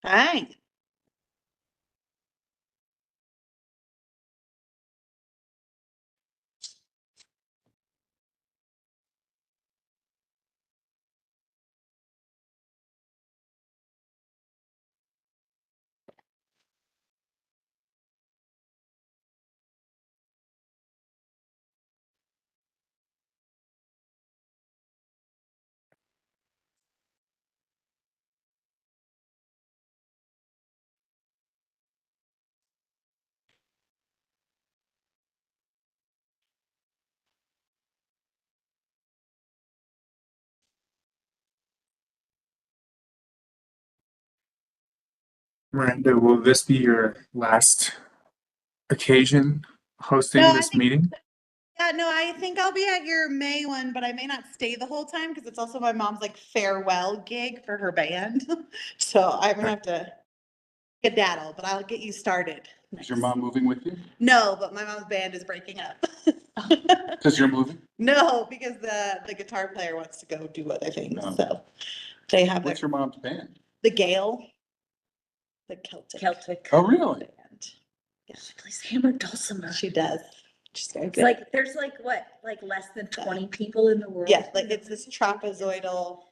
Hi. Miranda, will this be your last occasion No, hosting I this think meeting? no, I think I'll be at your May one, but I may not stay the whole time because it's also my mom's like farewell gig for her band. So I'm gonna have to skedaddle, but I'll get you started. Is your mom moving with you? No, but my mom's band is breaking up. Because you're moving? No, because the guitar player wants to go do other things. No. So they have What's your mom's band? the Gale, the Celtic Oh, really? band. Yeah, She plays hammer dulcimer. she does. She's very It's good. like, there's like what, like less than 20 people in the world? Yeah, like it's this trapezoidal.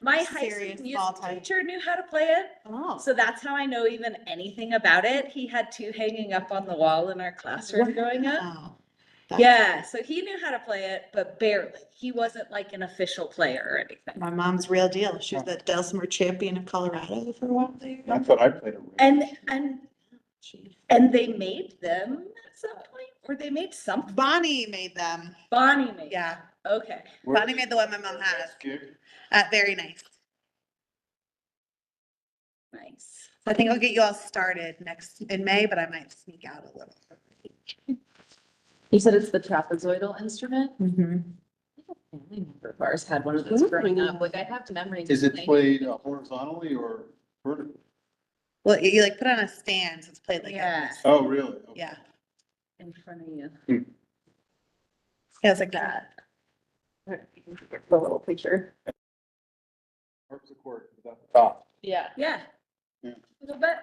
My high serious school small music time. teacher knew how to play it. Oh. So that's how I know even anything about it. He had two hanging up on the wall in our classroom growing up. Wow. Yeah, so he knew how to play it, but barely. He wasn't like an official player or anything. My mom's real deal. She was the Dulcimer champion of Colorado for a while there. I thought I played a And they made them at some point, or they made something. Bonnie made them. Bonnie made. Yeah. Okay. Bonnie made the one my mom has. Very nice. Nice. So I think I'll get you all started in May, but I might sneak out a little. You said it's the trapezoidal instrument? Mm-hmm. A family member of ours had one of those growing up. Like I have memories. Is of it playing played horizontally or vertically? Well, you like put on a stand, so it's played like Yeah. this. Oh, really? Okay. Yeah. In front of you. Yeah, it's like that. The little picture. Harpsichord without the top. Yeah. Yeah. Yeah. A little bit.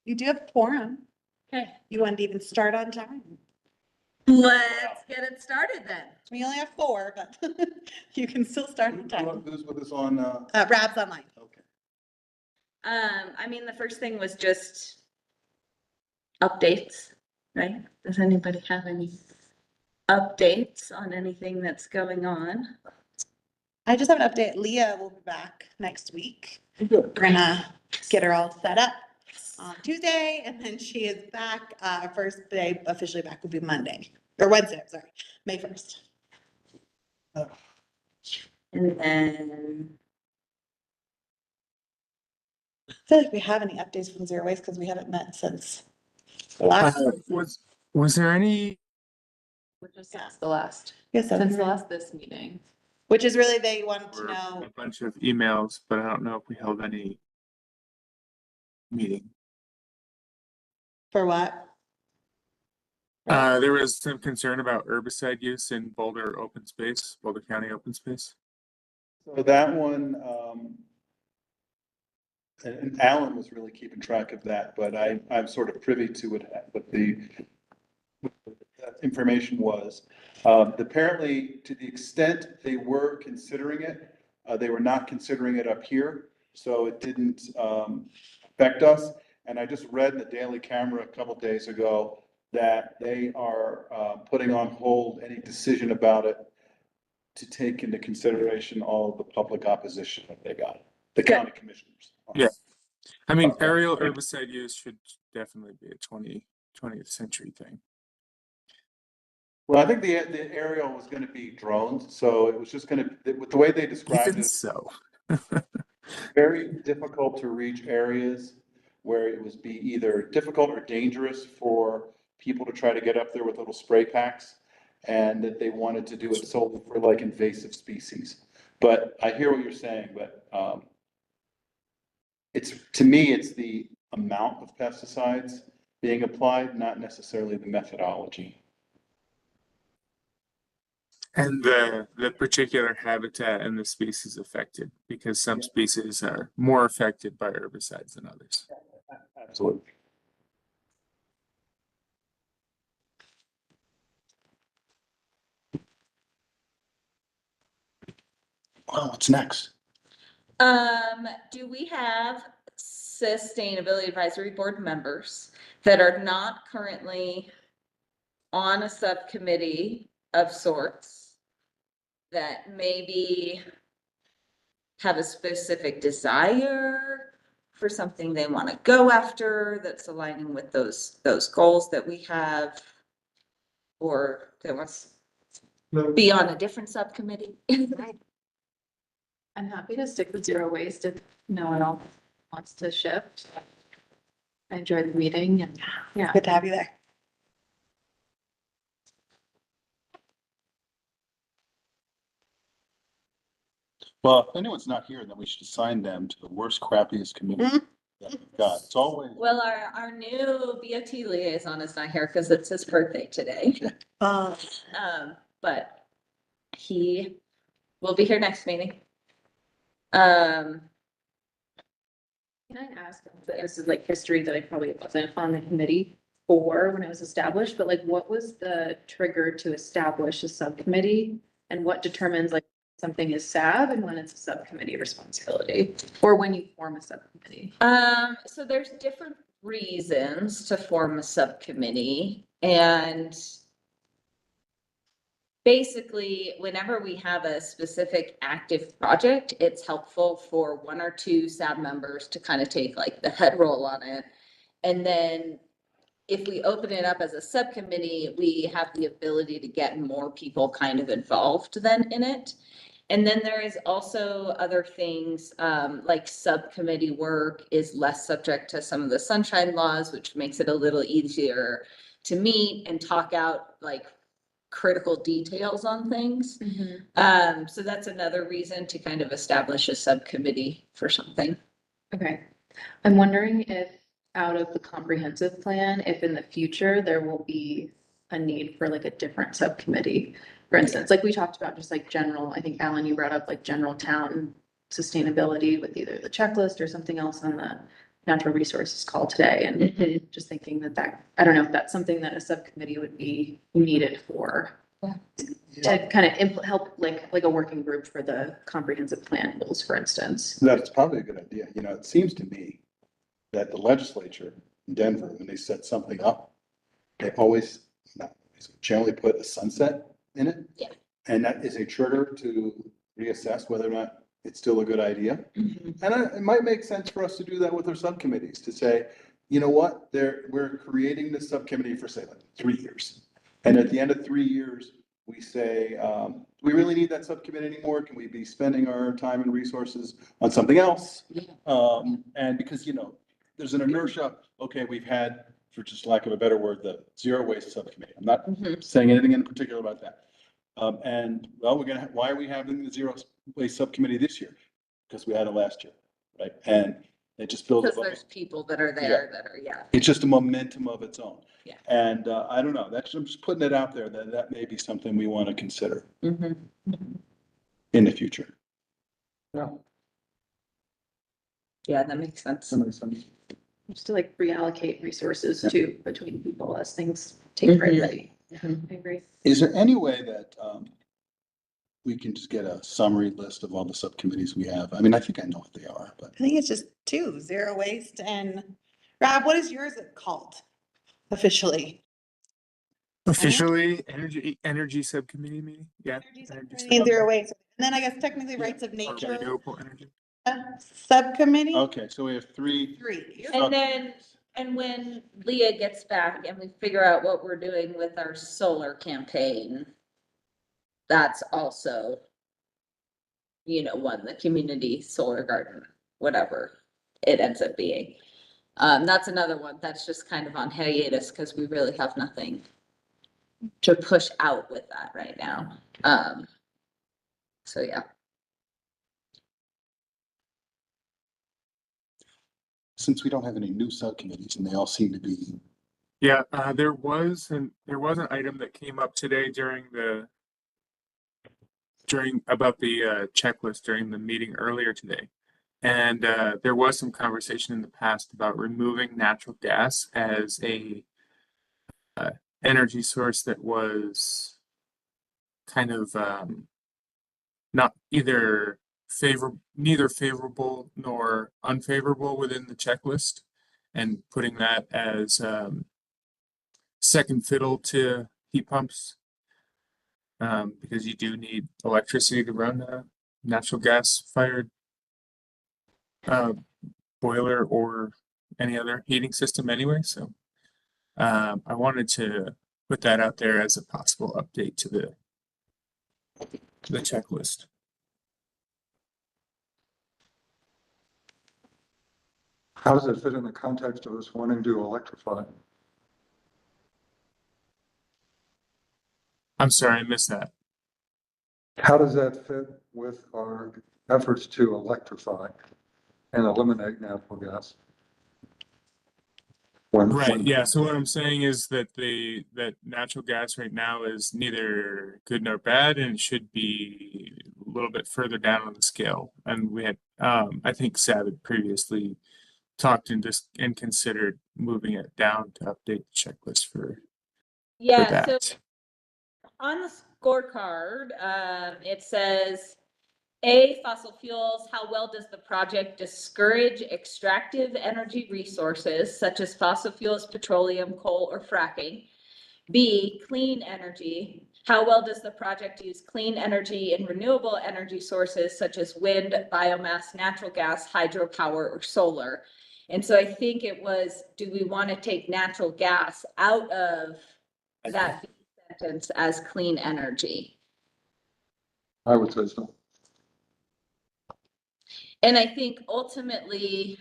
You do have quorum. Okay. You want to even start on time? Let's get it started then. We only have 4, but you can still start on time. Who's with us on? Rab's online. Okay. I mean, the first thing was just updates, right? Does anybody have any updates on anything that's going on? I just have an update. Leah will be back next week. Good. We're gonna get her all set up on Tuesday, and then she is back. Our first day officially back will be Monday or Wednesday. I'm sorry, May 1st. And then, I feel like we have any updates from Zero Waste because we haven't met since the last. Was there any? Which is since the last, Yes, since the last this meeting. which is really they want to Or know. a bunch of emails, but I don't know if we held any meeting. For what? There was some concern about herbicide use in Boulder open space, Boulder County open space. So that one, and Alan was really keeping track of that, but I'm sort of privy to what the information was. Apparently, to the extent they were considering it, they were not considering it up here, so it didn't affect us. And I just read in the Daily Camera a couple days ago that they are putting on hold any decision about it to take into consideration all of the public opposition that they got, the county commissioners. Yeah, I mean, aerial herbicide use should definitely be a 20th century thing. Well, I think the aerial was gonna be drones, so it was just gonna, with the way they described Even it, so. very difficult to reach areas where it was be either difficult or dangerous for people to try to get up there with little spray packs. And that they wanted to do it solely for like invasive species. But I hear what you're saying, but to me, it's the amount of pesticides being applied, not necessarily the methodology. And the particular habitat and the species affected, because some species are more affected by herbicides than others. Absolutely. Well, what's next? Do we have sustainability advisory board members that are not currently on a subcommittee of sorts that maybe have a specific desire for something they want to go after that's aligning with those goals that we have, or that wants to be on a different subcommittee? I'm happy to stick with zero waste if no one else wants to shift. I enjoyed the meeting and yeah. Good to have you there. Well, if anyone's not here, then we should assign them to the worst, crappiest committee that we've got. It's always. Well, our new BOT liaison is not here because it's his birthday today. But he will be here next meeting. Can I ask, this is like history that I probably wasn't on the committee for when it was established, but like what was the trigger to establish a subcommittee? And what determines like something is SAB and when it's a subcommittee responsibility? Or when you form a subcommittee? So there's different reasons to form a subcommittee, and basically, whenever we have a specific active project, it's helpful for one or two SAB members to kind of take like the head role on it. And then if we open it up as a subcommittee, we have the ability to get more people kind of involved then in it. And then there is also other things, like subcommittee work is less subject to some of the sunshine laws, which makes it a little easier to meet and talk out like critical details on things. So that's another reason to kind of establish a subcommittee for something. Okay. I'm wondering if out of the comprehensive plan, if in the future there will be a need for like a different subcommittee. For instance, like we talked about just like general, I think Alan, you brought up like general town sustainability with either the checklist or something else on the natural resources call today. And just thinking that, I don't know if that's something that a subcommittee would be needed for. To kind of help like a working group for the comprehensive plan goals, for instance. That's probably a good idea. You know, it seems to me that the legislature in Denver, when they set something up, they always generally put a sunset in it. Yeah. And that is a trigger to reassess whether or not it's still a good idea. And it might make sense for us to do that with our subcommittees, to say, you know what, we're creating this subcommittee for say like 3 years. And at the end of 3 years, we say, do we really need that subcommittee anymore? Can we be spending our time and resources on something else? And because, you know, there's an inertia, okay, we've had, for just lack of a better word, the zero waste subcommittee. I'm not saying anything in particular about that. And well, why are we having the zero waste subcommittee this year? Because we had it last year, right? And it just builds. Because there's people that are there that are, It's just a momentum of its own. Yeah. And I don't know, I'm just putting it out there that may be something we want to consider in the future. Yeah, that makes sense. Just to like reallocate resources too between people as things take priority. I agree. Is there any way that we can just get a summary list of all the subcommittees we have? I mean, I think I know what they are, but. I think it's just two, zero waste and Rob, what is yours called officially? Officially, energy subcommittee meeting, yeah. And zero waste. And then I guess technically rights of Or nature renewable energy. subcommittee. Okay, so we have three. And then, and when Leah gets back and we figure out what we're doing with our solar campaign, that's also, you know, the community solar garden, whatever it ends up being. That's another one that's just kind of on hiatus because we really have nothing to push out with that right now. So yeah. Since we don't have any new subcommittees and they all seem to be. Yeah, there was an item that came up today during the about the checklist during the meeting earlier today. And there was some conversation in the past about removing natural gas as a energy source that was kind of not neither favorable nor unfavorable within the checklist, and putting that as second fiddle to heat pumps, because you do need electricity to run a natural gas fired boiler or any other heating system anyway. So I wanted to put that out there as a possible update to the checklist. How does it fit in the context of us wanting to electrify? I'm sorry, I missed that. How does that fit with our efforts to electrify and eliminate natural gas? Right, yeah. So what I'm saying is that that natural gas right now is neither good nor bad, and should be a little bit further down on the scale. And we had, I think Sav had previously talked and considered moving it down to update the checklist for Yeah, so that. on the scorecard, it says, A, fossil fuels, how well does the project discourage extractive energy resources such as fossil fuels, petroleum, coal, or fracking? B, clean energy, how well does the project use clean energy and renewable energy sources such as wind, biomass, natural gas, hydropower, or solar? And so I think it was, do we want to take natural gas out of that sentence as clean energy? I would say so. And I think ultimately,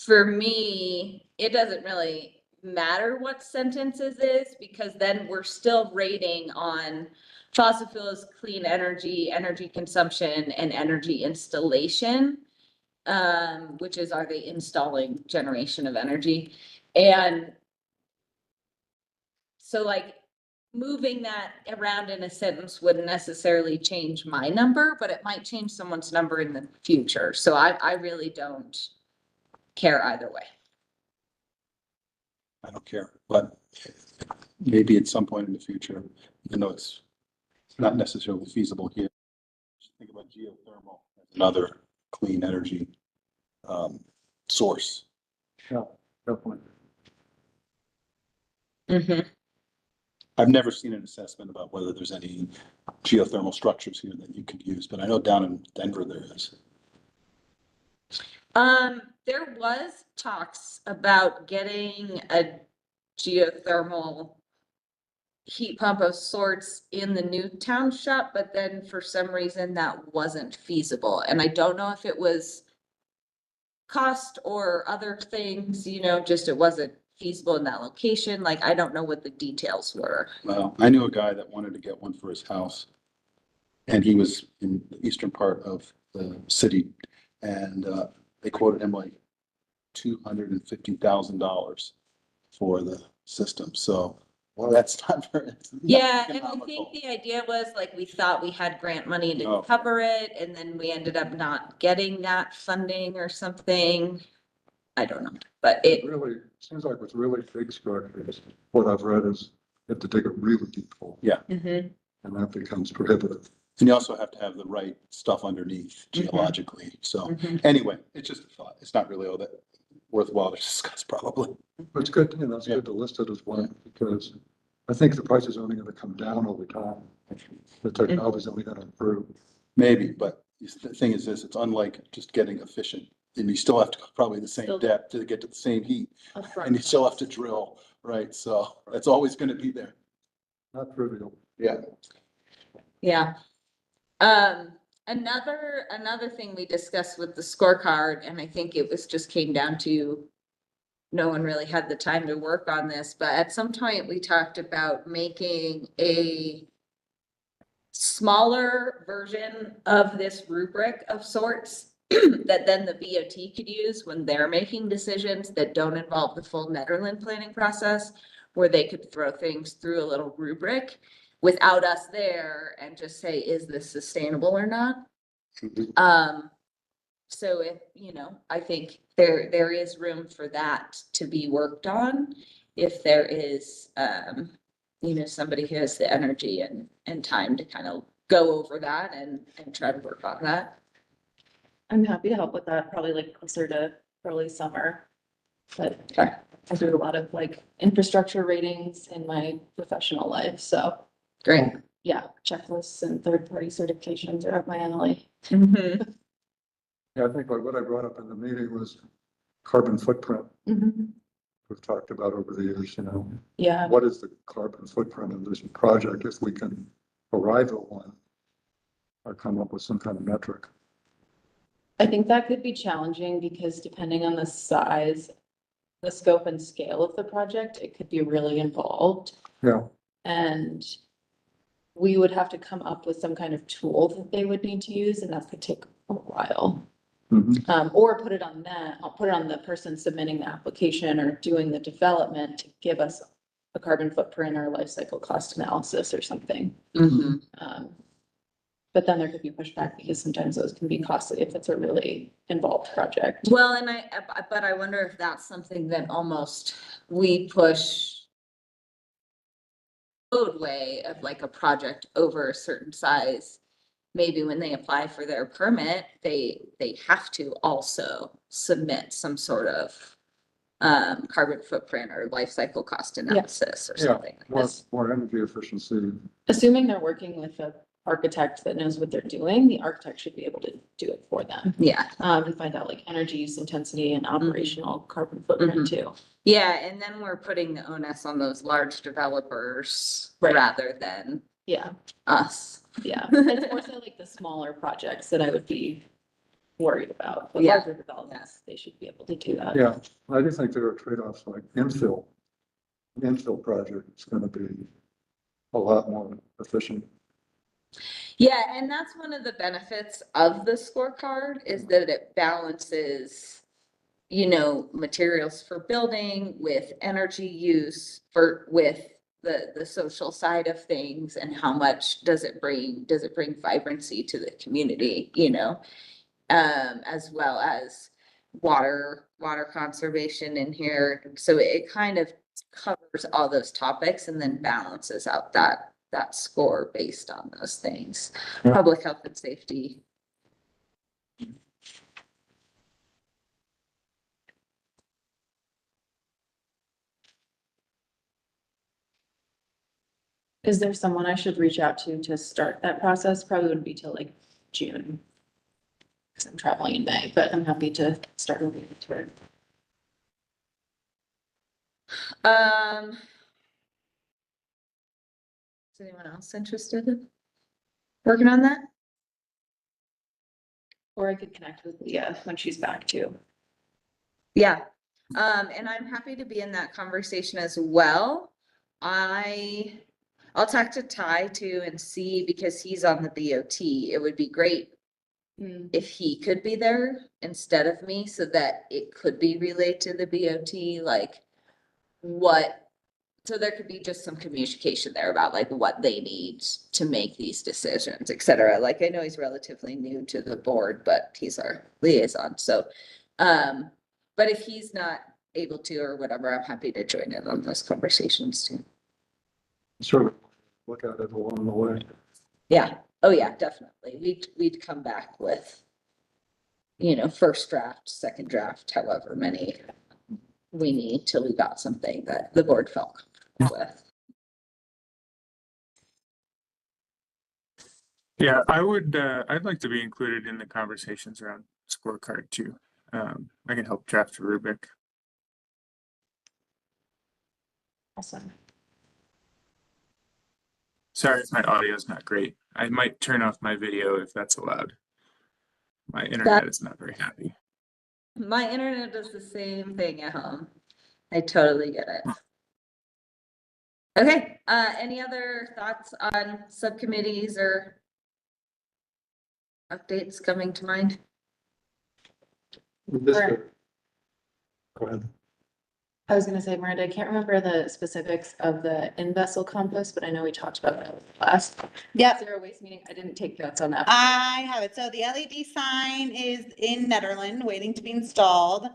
for me, it doesn't really matter what sentences is, because then we're still rating on fossil fuels, clean energy, energy consumption, and energy installation, which is, are they installing generation of energy? And so like moving that around in a sentence wouldn't necessarily change my number, but it might change someone's number in the future. So I really don't care either way. I don't care, but maybe at some point in the future, even though it's not necessarily feasible here, just think about geothermal as another clean energy source. Yeah, definitely. Mm-hmm. I've never seen an assessment about whether there's any geothermal structures here that you could use, but I know down in Denver there is. There was talks about getting a geothermal heat pump of sorts in the new town shop, but then for some reason that wasn't feasible. And I don't know if it was cost or other things, you know, just it wasn't feasible in that location. Like, I don't know what the details were. Well, I knew a guy that wanted to get one for his house, and he was in the eastern part of the city, and they quoted him like $250,000 for the system. So, well, that's not very. It's not Yeah, and I economical. think the idea was like, we thought we had grant money to Oh. cover it, and then we ended up not getting that funding or something. I don't know, but it, Really, seems like with really big structures, what I've read is you have to dig a really deep hole, Mhm. and that becomes prohibitive. And you also have to have the right stuff underneath Mhm. geologically. So Mhm. anyway, it's just a thought. It's not really all that worthwhile to discuss probably. But it's good, you know, it's good to list it as one, because I think the price is only gonna come down over time. The technology is only gonna improve. Maybe, but the thing is this, it's unlike just getting efficient. And you still have to go probably the same Still- depth to get to the same heat, Upfront and you still have to costs. drill, right? So that's always gonna be there. Not trivial. Yeah. Yeah. Another thing we discussed with the scorecard, and I think it was just came down to no one really had the time to work on this, but at some point we talked about making a smaller version of this rubric of sorts that then the BOT could use when they're making decisions that don't involve the full Nederland planning process, where they could throw things through a little rubric. without us there and just say, is this sustainable or not? So if, I think there is room for that to be worked on. If there is, somebody who has the energy and time to kind of go over that and try to work on that. I'm happy to help with that, probably like closer to early summer. But Okay. I do a lot of like infrastructure ratings in my professional life, so Great. yeah, checklists and third-party certifications are up my alley. Mhm. Yeah, I think like what I brought up in the meeting was carbon footprint. We've talked about over the years, Yeah, what is the carbon footprint of this project if we can arrive at one? Or come up with some kind of metric. I think that could be challenging because depending on the size, the scope and scale of the project, it could be really involved. Yeah, And we would have to come up with some kind of tool that they would need to use, and that could take a while. Or put it on I'll put it on the person submitting the application or doing the development to give us a carbon footprint or life cycle cost analysis or something. Mhm. But then there could be pushback because sometimes those can be costly if it's a really involved project. Well, and but I wonder if that's something that almost we push way of like a project over a certain size. Maybe when they apply for their permit, they have to also submit some sort of carbon footprint or life cycle cost analysis or yeah, something like this. more energy efficiency. Assuming they're working with an architect that knows what they're doing, the architect should be able to do it for them. Yeah. And find out like energy use intensity and operational carbon footprint too. Yeah, and then we're putting the onus on those large developers Right. rather than Yeah, us. yeah. It's more so like the smaller projects that I would be worried about. But Yeah. larger developments, they should be able to do that. Yeah, I do think there are trade-offs like infill. Infill project is gonna be a lot more efficient. Yeah, and that's one of the benefits of the scorecard is that it balances, materials for building with energy use with the social side of things and how much does it bring vibrancy to the community, as well as water conservation in here. So it kind of covers all those topics and then balances out that score based on those things. Yeah. Public health and safety. Is there someone I should reach out to start that process? Probably wouldn't be till like June. Cause I'm traveling in May, but I'm happy to start looking into it. Is anyone else interested in working on that? Or I could connect with Leah when she's back too. Yeah, and I'm happy to be in that conversation as well. I'll talk to Ty too and see, because he's on the BOT. It would be great if he could be there instead of me so that it could be relayed to the BOT, like so there could be just some communication there about like what they need to make these decisions, et cetera. Like I know he's relatively new to the board, but he's our liaison. So, but if he's not able to or whatever, I'm happy to join in on those conversations too. Sort of look at it along the way. Yeah. Oh yeah, definitely. We'd come back with, first draft, second draft, however many we need till we got something that the board felt comfortable with. Yeah, I'd like to be included in the conversations around scorecard too. I can help draft a rubric. Awesome. Sorry if my audio is not great. I might turn off my video if that's allowed. My internet is not very happy. My internet does the same thing at home. I totally get it. Okay, any other thoughts on subcommittees or updates coming to mind? This- Go ahead. I was gonna say, Miranda, I can't remember the specifics of the in-vessel compost, but I know we talked about that last Yep. zero waste meeting. I didn't take notes on that. I have it. So the LED sign is in Nederland, waiting to be installed.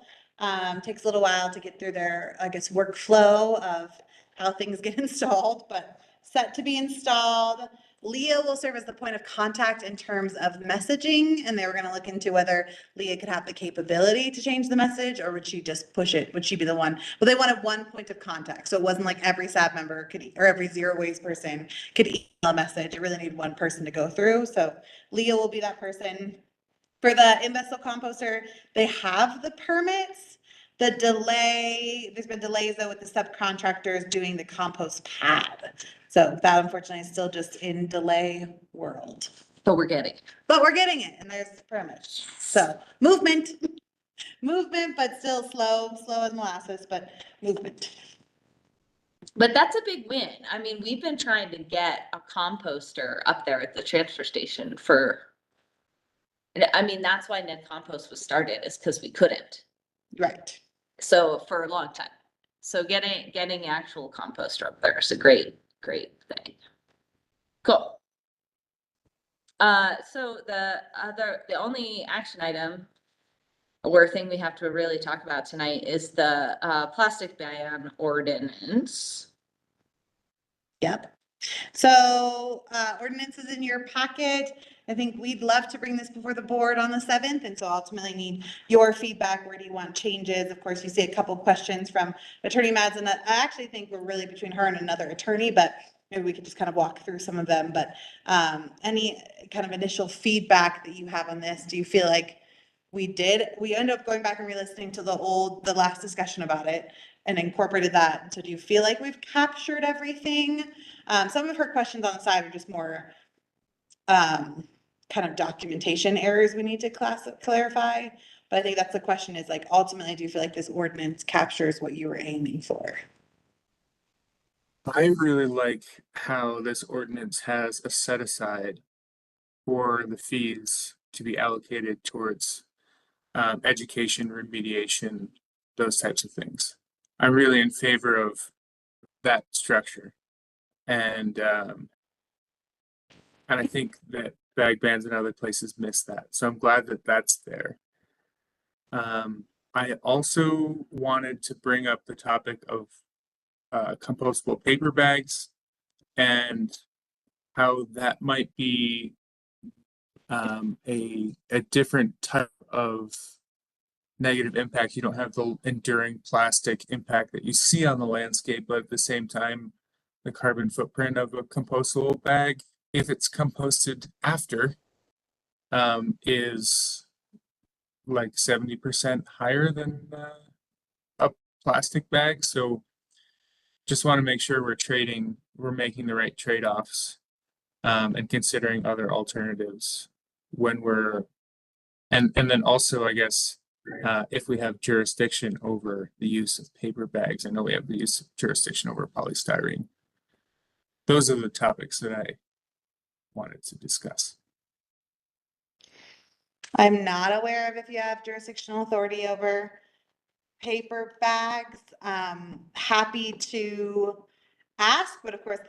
Takes a little while to get through their, I guess, workflow of how things get installed, but set to be installed. Leah will serve as the point of contact in terms of messaging, and they were gonna look into whether Leah could have the capability to change the message, or would she just push it? Would she be the one? Well, they wanted one point of contact, so it wasn't like every SAB member could, or every zero waste person could email a message. It really needed one person to go through, so Leah will be that person. For the in-vessel composter, they have the permits. The delay, there's been delays though with the subcontractors doing the compost pad. So that unfortunately is still just in delay world. But we're getting. But we're getting it and there's the permits. So movement, but still slow as molasses, but movement. But that's a big win. I mean, we've been trying to get a composter up there at the transfer station for. I mean, that's why Net Compost was started, is because we couldn't. Right. So for a long time. So getting actual composter up there is a great thing. Cool. So the only action item or thing we have to really talk about tonight is the plastic ban ordinance. Yep. So, ordinance is in your packet. I think we'd love to bring this before the board on the 7th, and so ultimately need your feedback. Where do you want changes? Of course, you see a couple questions from Attorney Mads, and I actually think we're really between her and another attorney, but maybe we could just kind of walk through some of them. But any kind of initial feedback that you have on this? Do you feel like we ended up going back and re-listening to the last discussion about it and incorporated that? So do you feel like we've captured everything? Some of her questions on the side are just more kind of documentation errors we need to clarify. But I think that's the question, is like, ultimately, do you feel like this ordinance captures what you were aiming for? I really like how this ordinance has a set aside for the fees to be allocated towards education, remediation, those types of things. I'm really in favor of that structure. And I think that bag bans and other places miss that. So I'm glad that that's there. I also wanted to bring up the topic of compostable paper bags and how that might be a different type of negative impact. You don't have the enduring plastic impact that you see on the landscape, but at the same time, the carbon footprint of a compostable bag, if it's composted after, is like 70% higher than a plastic bag. So just want to make sure we're making the right trade-offs and considering other alternatives when and then also, I guess, if we have jurisdiction over the use of paper bags. I know we have the use of jurisdiction over polystyrene. Those are the topics that I wanted to discuss. I'm not aware of if you have jurisdictional authority over paper bags. Happy to ask, but of course,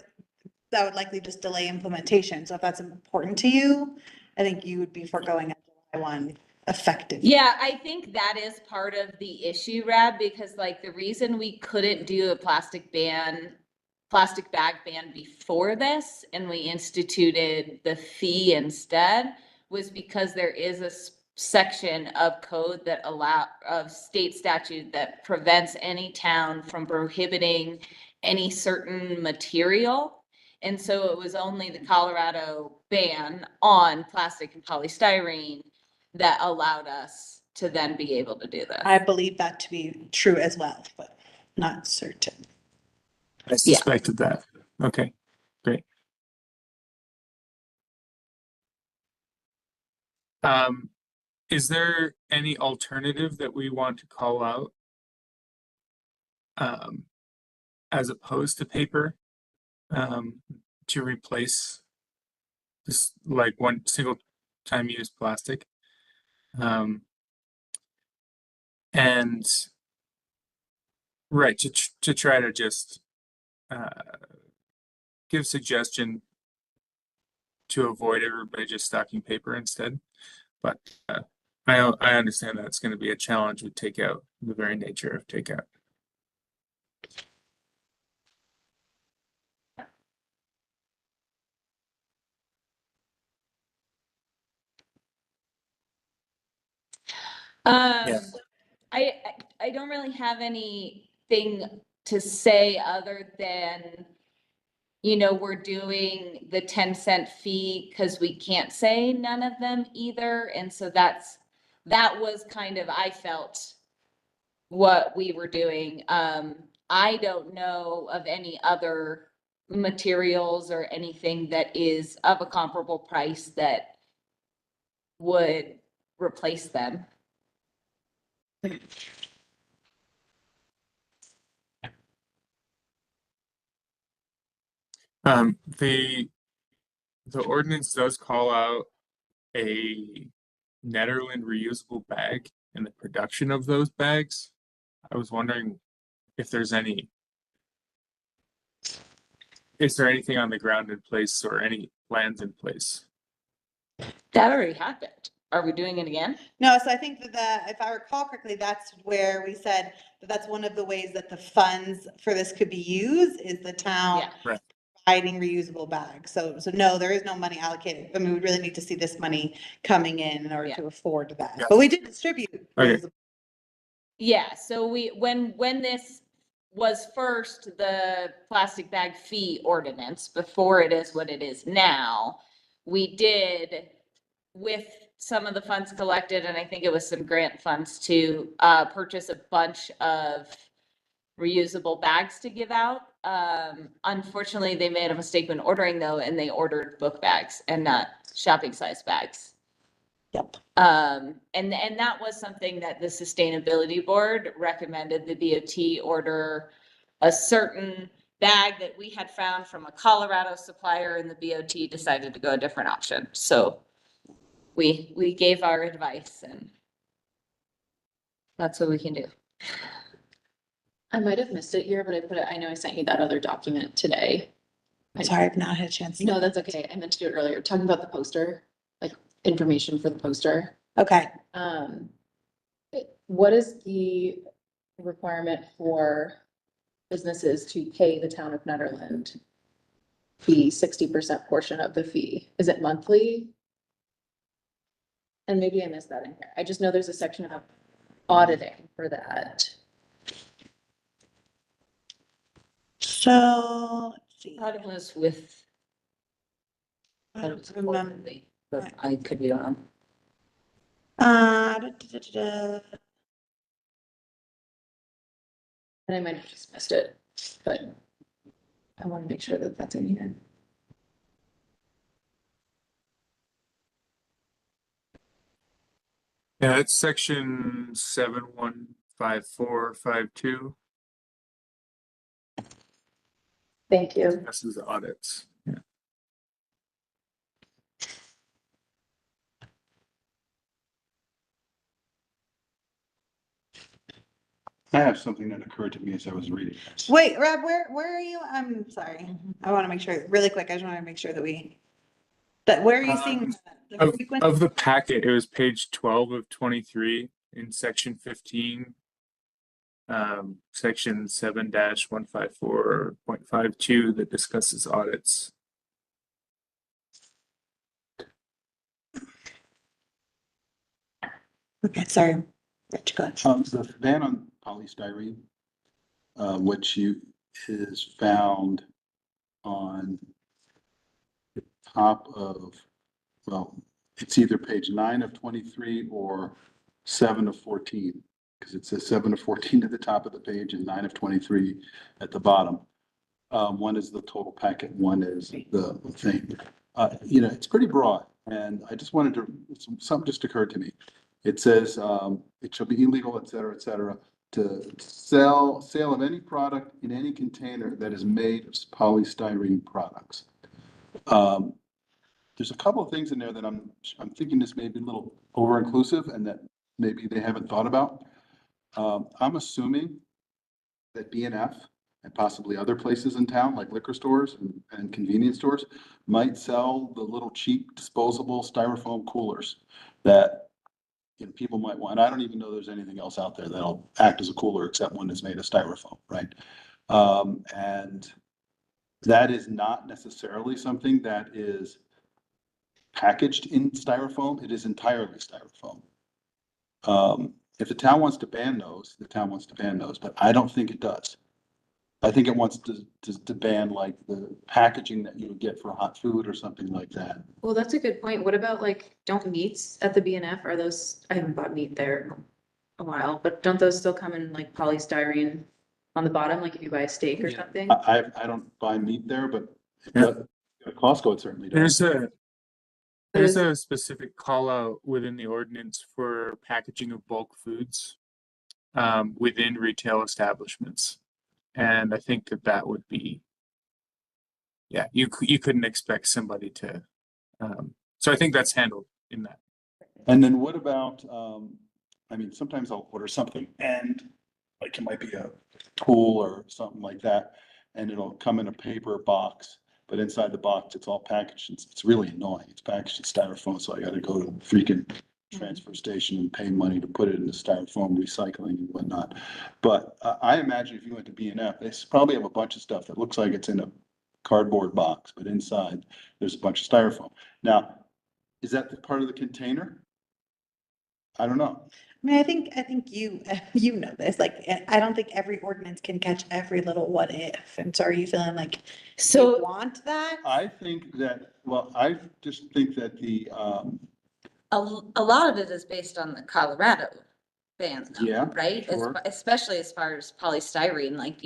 that would likely just delay implementation. So if that's important to you, I think you would be foregoing a July 1 effective. Yeah, I think that is part of the issue, Rab, because like the reason we couldn't do a plastic bag ban before this, and we instituted the fee instead, was because there is a section of code that of state statute that prevents any town from prohibiting any certain material. And so it was only the Colorado ban on plastic and polystyrene that allowed us to then be able to do this. I believe that to be true as well, but not certain. I suspected that. Okay, great. Is there any alternative that we want to call out as opposed to paper to replace this like one single time use plastic? And Right, to try to just uh, give suggestion to avoid everybody just stocking paper instead. But I understand that it's going to be a challenge with takeout, the very nature of takeout. Yeah. I don't really have anything to say other than, we're doing the 10-cent fee because we can't say none of them either. And so that was kind of, I felt, what we were doing. I don't know of any other materials or anything that is of a comparable price that would replace them. The ordinance does call out a Nederland reusable bag and the production of those bags. I was wondering if is there anything on the ground in place or any plans in place? That already happened. Are we doing it again? No, so I think that if I recall correctly, that's where we said that that's one of the ways that the funds for this could be used is the town Yeah. Right. providing reusable bags. So no, there is no money allocated. I mean, we really need to see this money coming in order Yeah. to afford that. Yeah. But we did distribute. Okay. reusable- Yeah, so when this was first the plastic bag fee ordinance, before it is what it is now, we did with some of the funds collected, and I think it was some grant funds to purchase a bunch of reusable bags to give out. Unfortunately, they made a mistake when ordering though, and they ordered book bags and not shopping size bags. Yep. And that was something that the sustainability board recommended the DOT order a certain bag that we had found from a Colorado supplier, and the BOT decided to go a different option. So we gave our advice, and that's what we can do. I might have missed it here, but I know I sent you that other document today. I'm sorry, I've not had a chance. to No, look. that's okay. I meant to do it earlier, talking about the poster, like information for the poster. Okay. What is the requirement for businesses to pay the town of Nederland the 60% portion of the fee? Is it monthly? And maybe I missed that in here. I just know there's a section about auditing for that. So, let's see. Thought it was with. I thought it don't was remember. quarterly, but I could be wrong. Da, da, da, da, da. And I might have just missed it, but I want to make sure that that's in here. Yeah, it's section 715452. Thank you. This is audits. Yeah. I have something that occurred to me as I was reading this. Wait, Rob, where are you? I'm sorry. I want to make sure, really quick, I just want to make sure that where are you seeing the frequency? Of the packet, it was page 12 of 23 in section 15. Section 7-154.52 that discusses audits. Okay, sorry. Rich, go ahead. The ban on polystyrene, which is found on the top of, well, it's either page 9 of 23 or 7 of 14, because it says 7 of 14 at the top of the page and 9 of 23 at the bottom. One is the total packet, one is the thing. It's pretty broad, and I just wanted to, something just occurred to me. It says, it shall be illegal, et cetera, to sale of any product in any container that is made of polystyrene products. There's a couple of things in there that I'm thinking this may be a little over-inclusive and that maybe they haven't thought about. I'm assuming that B&F and possibly other places in town, like liquor stores and convenience stores, might sell the little cheap disposable styrofoam coolers that, you know, people might want. I don't even know there's anything else out there that'll act as a cooler except one that's made of styrofoam, right? And that is not necessarily something that is packaged in styrofoam. It is entirely styrofoam. If the town wants to ban those, the town wants to ban those, but I don't think it does. I think it wants to ban like the packaging that you would get for hot food or something like that. Well, that's a good point. What about like, don't meats at the BNF, are those, I haven't bought meat there in a while, but don't those still come in like polystyrene on the bottom, like if you buy a steak or Yeah. something? I don't buy meat there, but Yeah. at Costco, it certainly does. There's a specific call out within the ordinance for packaging of bulk foods within retail establishments. And I think that would be, yeah, you couldn't expect somebody to, so I think that's handled in that. And then what about, I mean, sometimes I'll order something and like it might be a tool or something like that, and it'll come in a paper box, but inside the box, it's all packaged. It's really annoying. It's packaged in styrofoam, so I gotta go to the freaking transfer station and pay money to put it in the styrofoam recycling and whatnot. But I imagine if you went to B&F, they probably have a bunch of stuff that looks like it's in a cardboard box, but inside there's a bunch of styrofoam. Now, is that the part of the container? I don't know. I mean, I think you, you know this, like, I don't think every ordinance can catch every little what if. And so are you feeling like you So want that? I think that, well, I just think that the, a lot of it is based on the Colorado ban, though, Yeah, right? sure. Especially as far as polystyrene, like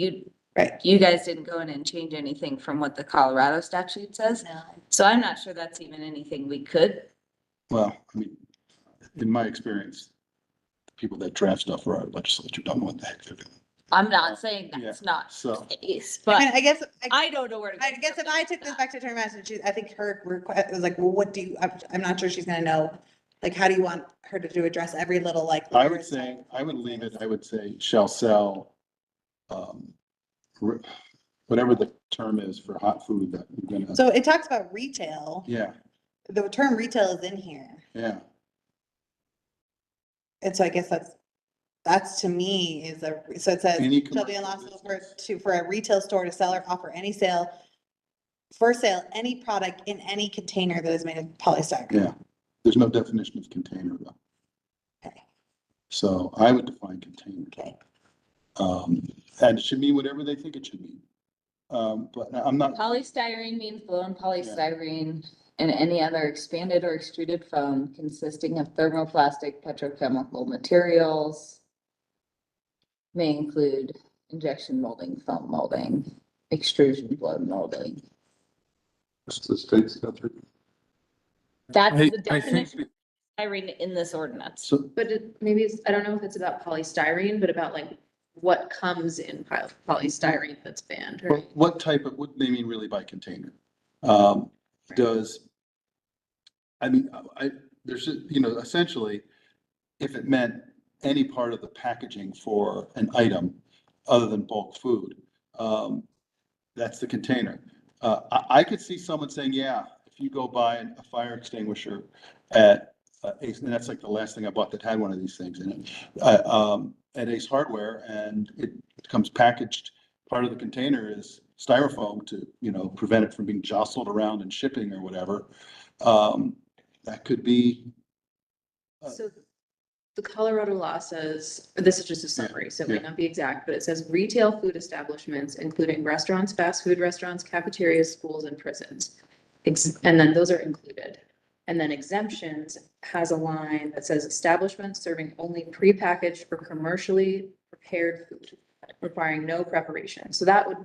Right. you guys didn't go in and change anything from what the Colorado statute says. No. So I'm not sure that's even anything we could. well, I mean, in my experience, the people that draft stuff for our legislature don't know what the heck they're doing. I'm not saying Yeah, that's not so- the case, I but mean, I guess, I don't know where to go. I guess if I took this back to Attorney Massachusetts, I think her request was like, well, what do you, I'm not sure she's gonna know. Like, how do you want her to address every little like? I where would it's say, like- I would leave it, I would say shall sell, whatever the term is for hot food that we're gonna, So it talks about retail. yeah, The term retail is in here. yeah. And so I guess that's to me is so it says, Any shall be commercial unlawful business. for a retail store to sell or offer any sale, for sale, any product in any container that is made of polystyrene. Yeah, there's no definition of container though. Okay. So I would define container. Okay. And it should mean whatever they think it should mean. But I'm not, Polystyrene means blown polystyrene and any other expanded or extruded foam consisting of thermoplastic petrochemical materials. May include injection molding, foam molding, extrusion blown molding. That's the state's got it. That's I the think definition of styrene in this ordinance. so, But maybe it's, I don't know if it's about polystyrene, but about like what comes in polystyrene that's banned, right? what type of, what they mean really by container? Does, I mean, there's, you know, essentially, if it meant any part of the packaging for an item other than bulk food, that's the container. I could see someone saying, yeah, if you go buy a fire extinguisher at Ace, and that's like the last thing I bought that had one of these things in it, at Ace Hardware, and it comes packaged, part of the container is styrofoam to, you know, prevent it from being jostled around and shipping or whatever. That could be, So the Colorado law says, this is just a summary, so it may yeah. not be exact, but it says retail food establishments, including restaurants, fast food restaurants, cafeterias, schools, and prisons. And then those are included. And then exemptions has a line that says establishments serving only prepackaged or commercially prepared food requiring no preparation. So that would,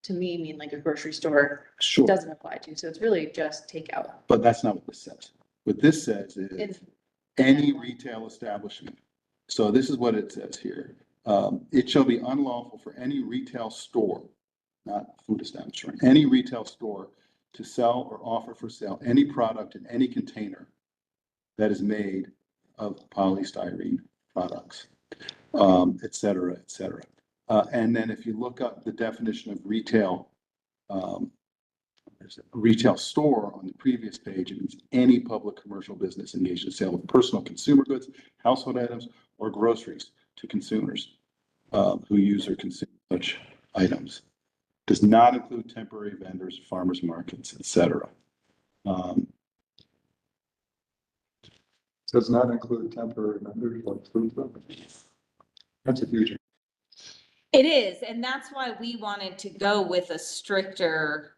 to me, mean like a grocery store sure, doesn't apply to. So it's really just takeout. but that's not what this says. What this says is It's- any retail establishment. So this is what it says here. It shall be unlawful for any retail store, not food establishment, any retail store to sell or offer for sale any product in any container that is made of polystyrene products, et cetera, et cetera. And then if you look up the definition of retail, there's a retail store on the previous page. It means any public commercial business engaged in sale of personal consumer goods, household items, or groceries to consumers who use or consume such items. Does not include temporary vendors, farmers markets, etc. Does not include temporary vendors like food trucks. That's a huge. It is, and that's why we wanted to go with a stricter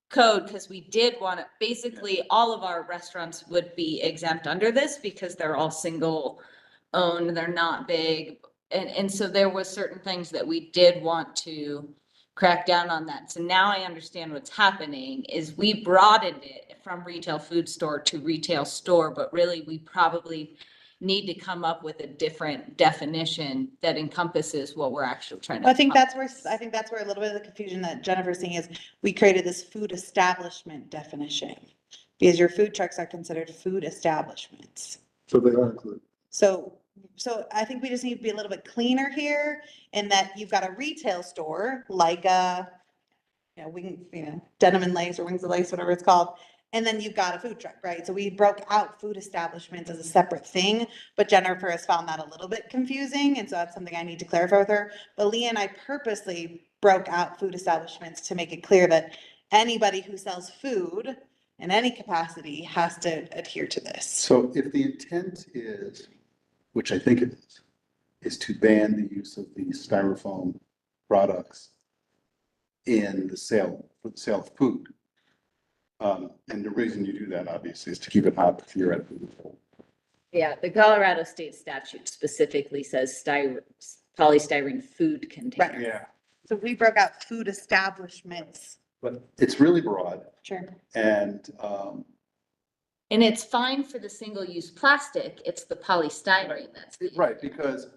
code, because we did want to, basically, all of our restaurants would be exempt under this because they're all single owned, they're not big. And so there was certain things that we did want to crack down on that. So now I understand what's happening is we broadened it from retail food store to retail store, but really we probably need to come up with a different definition that encompasses what we're actually trying to. I think that's where a little bit of the confusion that Jennifer's seeing is we created this food establishment definition. Because your food trucks are considered food establishments. So they are included. So I think we just need to be a little bit cleaner here in that you've got a retail store like Denim and Lace or Wings of Lace, whatever it's called. And then you've got a food truck, right? So we broke out food establishments as a separate thing, but Jennifer has found that a little bit confusing. And so that's something I need to clarify with her. But Leah and I purposely broke out food establishments to make it clear that anybody who sells food in any capacity has to adhere to this. So if the intent is, which I think it is to ban the use of these styrofoam products in the sale, for the sale of food. And the reason you do that obviously is to keep it hot if you're at food. Yeah, the Colorado state statute specifically says polystyrene food container. Yeah. So we broke out food establishments. But it's really broad Sure. and, And it's fine for the single-use plastic, it's the polystyrene that's. right, because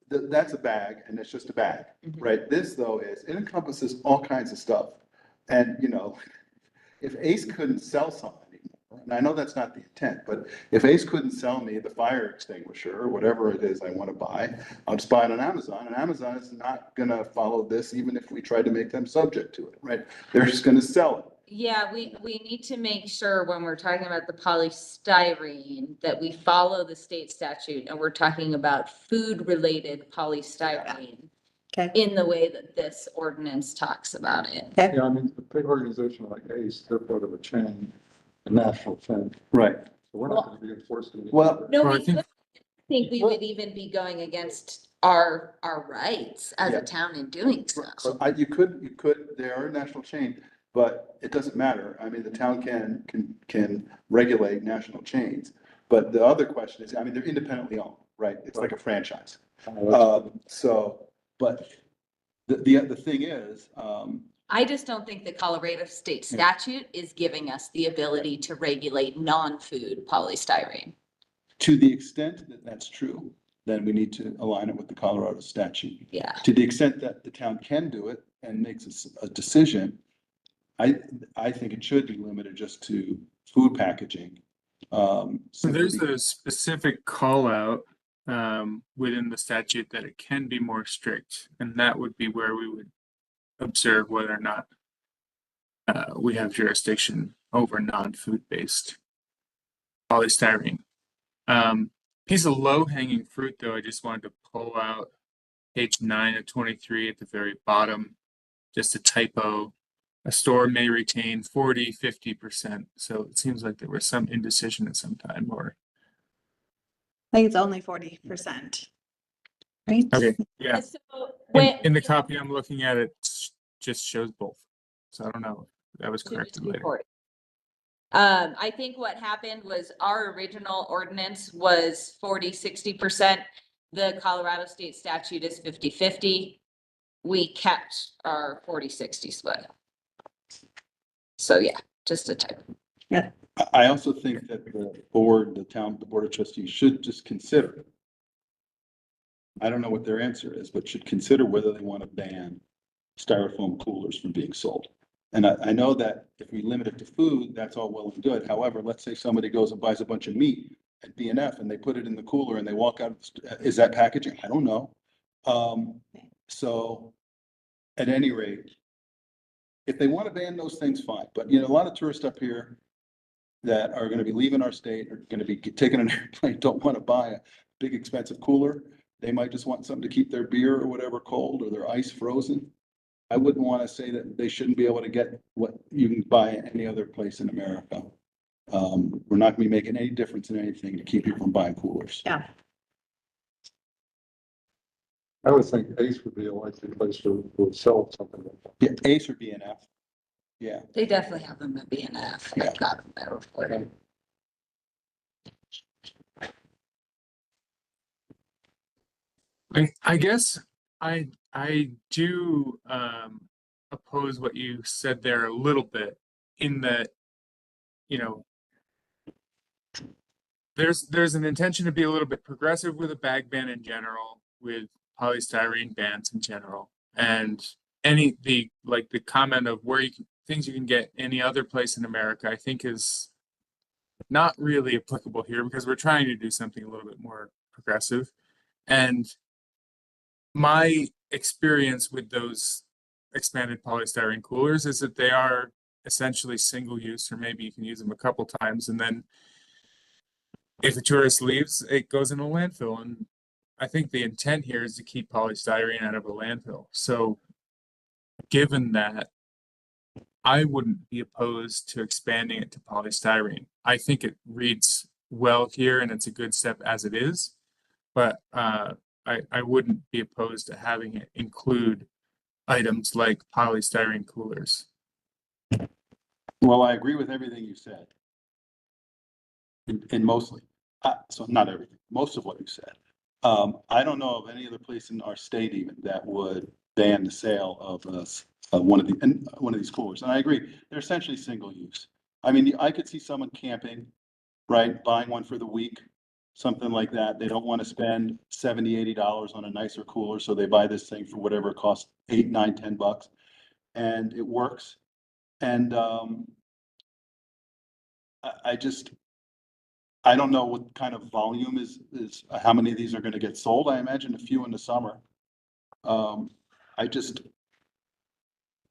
that's a bag and it's just a bag, Mhm. right? This though is, it encompasses all kinds of stuff. And, if Ace couldn't sell something anymore, and I know that's not the intent, but if Ace couldn't sell me the fire extinguisher or whatever it is I want to buy, I'll just buy it on Amazon, and Amazon is not gonna follow this even if we tried to make them subject to it, right? They're just gonna sell it. Yeah, we need to make sure when we're talking about the polystyrene that we follow the state statute and we're talking about food-related polystyrene. Okay. In the way that this ordinance talks about it. Okay. Yeah, I mean, a big organization like ACE, they're part of a chain, a national chain. Right. So we're not gonna be enforcing. it. Well, No, Well, I we think- think we would even be going against our rights as Yeah. a town in doing so. so you could, they are a national chain, but it doesn't matter. I mean, the town can regulate national chains. But the other question is, I mean, they're independently owned, right? It's like a franchise. But the thing is, I just don't think the Colorado state statute is giving us the ability to regulate non-food polystyrene. to the extent that that's true, then we need to align it with the Colorado statute. Yeah. To the extent that the town can do it and makes a decision, I think it should be limited just to food packaging. So there's a specific call out within the statute that it can be more strict, and that would be where we would observe whether or not we have jurisdiction over non-food based polystyrene. Piece of low hanging fruit though, I just wanted to pull out page 9 of 23 at the very bottom, just a typo. A store may retain 40-50%. So it seems like there was some indecision at some time or. I think it's only 40%. Right? Okay, yeah. So In the copy I'm looking at, it just shows both. So I don't know if that was corrected later. I think what happened was our original ordinance was 40-60%. The Colorado state statute is 50-50. We kept our 40-60 split. So yeah, just a type. I also think that the board of trustees should just consider it. I don't know what their answer is, but should consider whether they want to ban styrofoam coolers from being sold. And I know that if we limit it to food, that's all well and good. However, let's say somebody goes and buys a bunch of meat at B&F and they put it in the cooler and they walk out, is that packaging? I don't know. So at any rate, if they want to ban those things, fine. But you know, a lot of tourists up here that are going to be leaving our state, are going to be taking an airplane, don't want to buy a big expensive cooler. They might just want something to keep their beer or whatever cold or their ice frozen. I wouldn't want to say that they shouldn't be able to get what you can buy at any other place in America. We're not going to be making any difference in anything to keep people from buying coolers. Yeah. I would think Ace would be a likely place to sell something like that. Yeah, Ace or BNF. Yeah. They definitely have them at BNF. Yeah. I've got them there before. I guess I do oppose what you said there a little bit in that, you know, there's an intention to be a little bit progressive with a bag ban in general, with polystyrene bans in general, and the comment of where you can things you can get any other place in America, I think is not really applicable here because we're trying to do something a little bit more progressive. And my experience with those expanded polystyrene coolers is that they are essentially single use, or maybe you can use them a couple times, and then if a tourist leaves, it goes in a landfill. And I think the intent here is to keep polystyrene out of a landfill. So given that, I wouldn't be opposed to expanding it to polystyrene. I think it reads well here and it's a good step as it is, but I wouldn't be opposed to having it include items like polystyrene coolers. Well, I agree with everything you said. And mostly, so not everything, most of what you said. I don't know of any other place in our state even that would ban the sale of one of these coolers. And I agree, they're essentially single use. I mean, I could see someone camping, right, buying one for the week, something like that. They don't want to spend $70, $80 on a nicer cooler, so they buy this thing for whatever it costs, $8, $9, $10, and it works. And I don't know what kind of volume is how many of these are going to get sold. I imagine a few in the summer.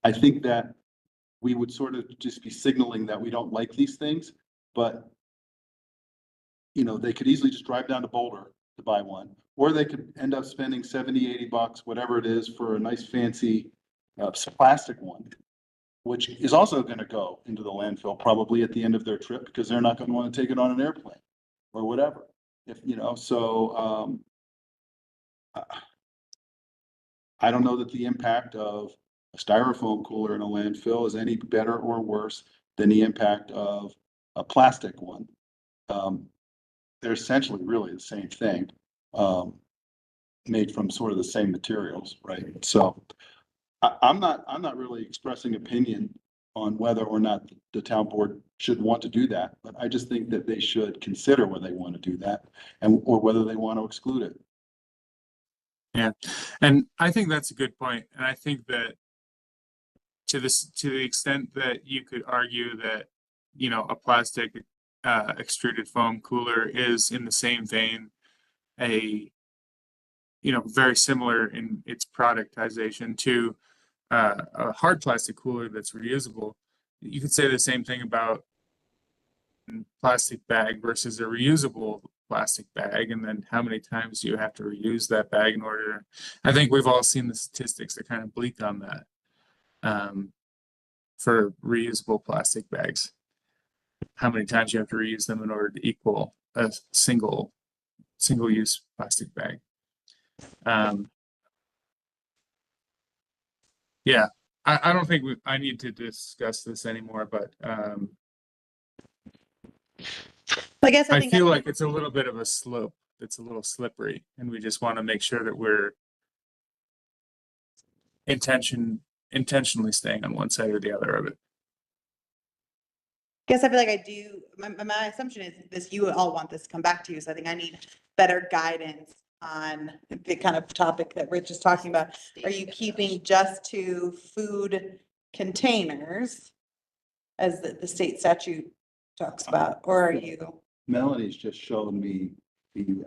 I think that we would sort of just be signaling that we don't like these things, but you know, they could easily just drive down to Boulder to buy one, or they could end up spending $70, $80, whatever it is, for a nice fancy plastic one, which is also going to go into the landfill probably at the end of their trip because they're not going to want to take it on an airplane or whatever. If you know, so I don't know that the impact of a styrofoam cooler in a landfill is any better or worse than the impact of a plastic one. They're essentially really the same thing, made from sort of the same materials, right? So I'm not really expressing opinion on whether or not the town board should want to do that, but I just think that they should consider whether they want to do that or whether they want to exclude it. Yeah, and I think that's a good point. And I think that to the extent that you could argue that, you know, a plastic extruded foam cooler is in the same vein, very similar in its productization to a hard plastic cooler that's reusable. You could say the same thing about a plastic bag versus a reusable plastic bag, and then how many times do you have to reuse that bag in order? I think we've all seen the statistics that kind of bleak on that for reusable plastic bags. How many times you have to reuse them in order to equal a single use plastic bag. Yeah, I don't think I need to discuss this anymore, but I guess I I think feel like it's a little bit of a slope. It's a little slippery, and we just want to make sure that we're intentionally staying on one side or the other of it. I feel like I do, my assumption is this, you all want this to come back to you, so I think I need better guidance on the kind of topic that Rich is talking about. Are you keeping just to food containers as the state statute talks about, or are you? Melanie's just showed me the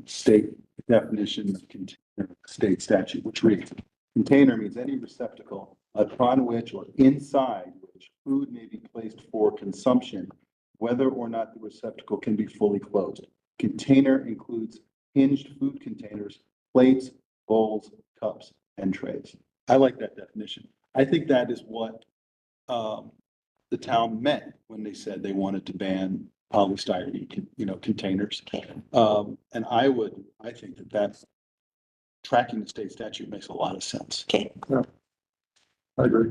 state definition of container state statute, which reads, Container means any receptacle upon which or inside which food may be placed for consumption, whether or not the receptacle can be fully closed. Container includes hinged food containers, plates, bowls, cups, and trays. I like that definition. I think that is what the town meant when they said they wanted to ban polystyrene, containers. And I think that that's tracking the state statute makes a lot of sense. Okay. I agree.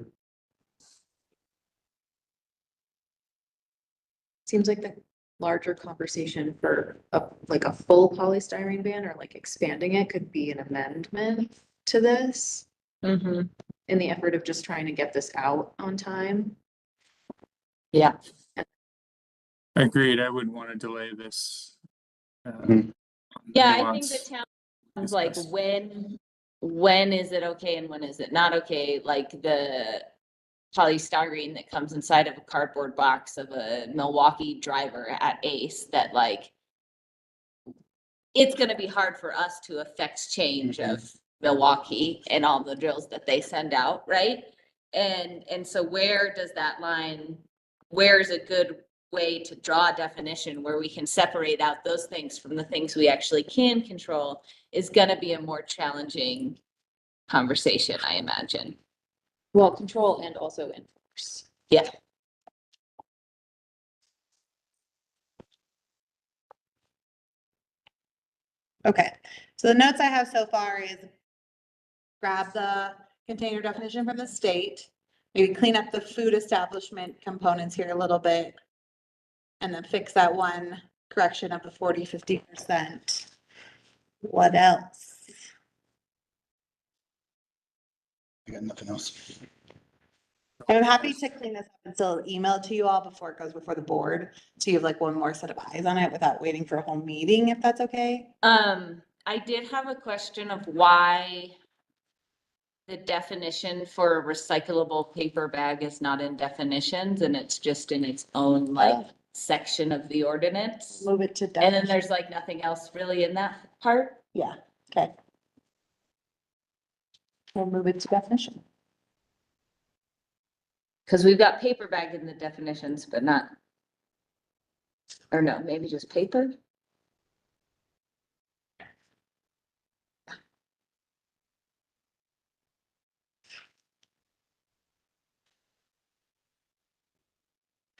Seems like the larger conversation for like a full polystyrene ban or like expanding it could be an amendment to this Mm-hmm. in the effort of just trying to get this out on time. Yeah. Agreed, I wouldn't want to delay this. Mhm. Yeah, I think the nuance. town's like, when is it okay and when is it not okay? Like the polystyrene that comes inside of a cardboard box of a Milwaukee driver at Ace that like, it's gonna be hard for us to affect change of Milwaukee and all the drills that they send out, right? And so where does that line, where's a good way to draw a definition where we can separate out those things from the things we actually can control is gonna be a more challenging conversation, I imagine. Well, control and also enforce. Yeah. Okay, so the notes I have so far is grab the container definition from the state, maybe clean up the food establishment components here a little bit, and then fix that one correction of the 40-50%. What else? I got nothing else. I'm happy to clean this up and still email it to you all before it goes before the board. So you have like one more set of eyes on it without waiting for a whole meeting, if that's okay. I did have a question of why the definition for a recyclable paper bag is not in definitions and it's just in its own like section of the ordinance. Move it to. And then definition. there's like nothing else really in that part. Yeah, okay. We'll move it to definition. Cause we've got paper bag in the definitions, but not. Or no, maybe just paper?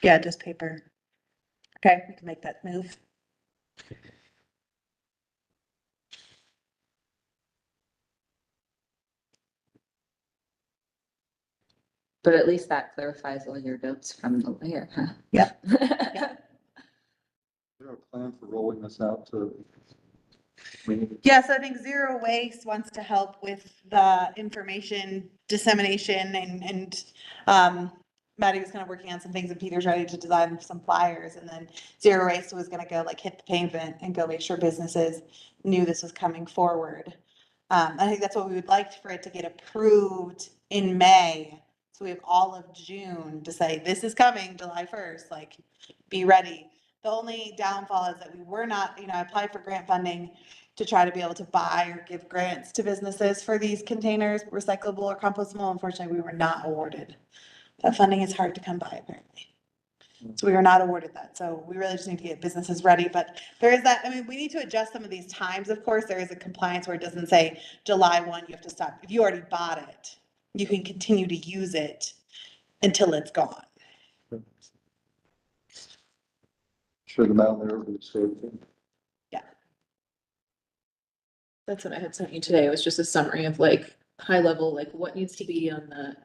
Yeah, just paper. Okay, we can make that move. But at least that clarifies all your notes from the layer, huh? Yeah. Is there a plan for rolling this out to? Yes, I think Zero Waste wants to help with the information dissemination and Maddie was kind of working on some things and Peter's ready to design some flyers and then Zero Waste was gonna go like hit the pavement and go make sure businesses knew this was coming forward. I think that's what we would like for it to get approved in May. So we have all of June to say, this is coming July 1st, like, be ready. The only downfall is that we were not, I applied for grant funding to try to be able to buy or give grants to businesses for these containers, recyclable or compostable. Unfortunately, we were not awarded. That funding is hard to come by apparently. So we were not awarded that. So we really just need to get businesses ready, but there is that, we need to adjust some of these times. Of course, there is a compliance where it doesn't say July 1, you have to stop. If you already bought it, you can continue to use it until it's gone. Sure, the amount there would save. That's what I had sent you today. It was just a summary of like high level, like what needs to be on the,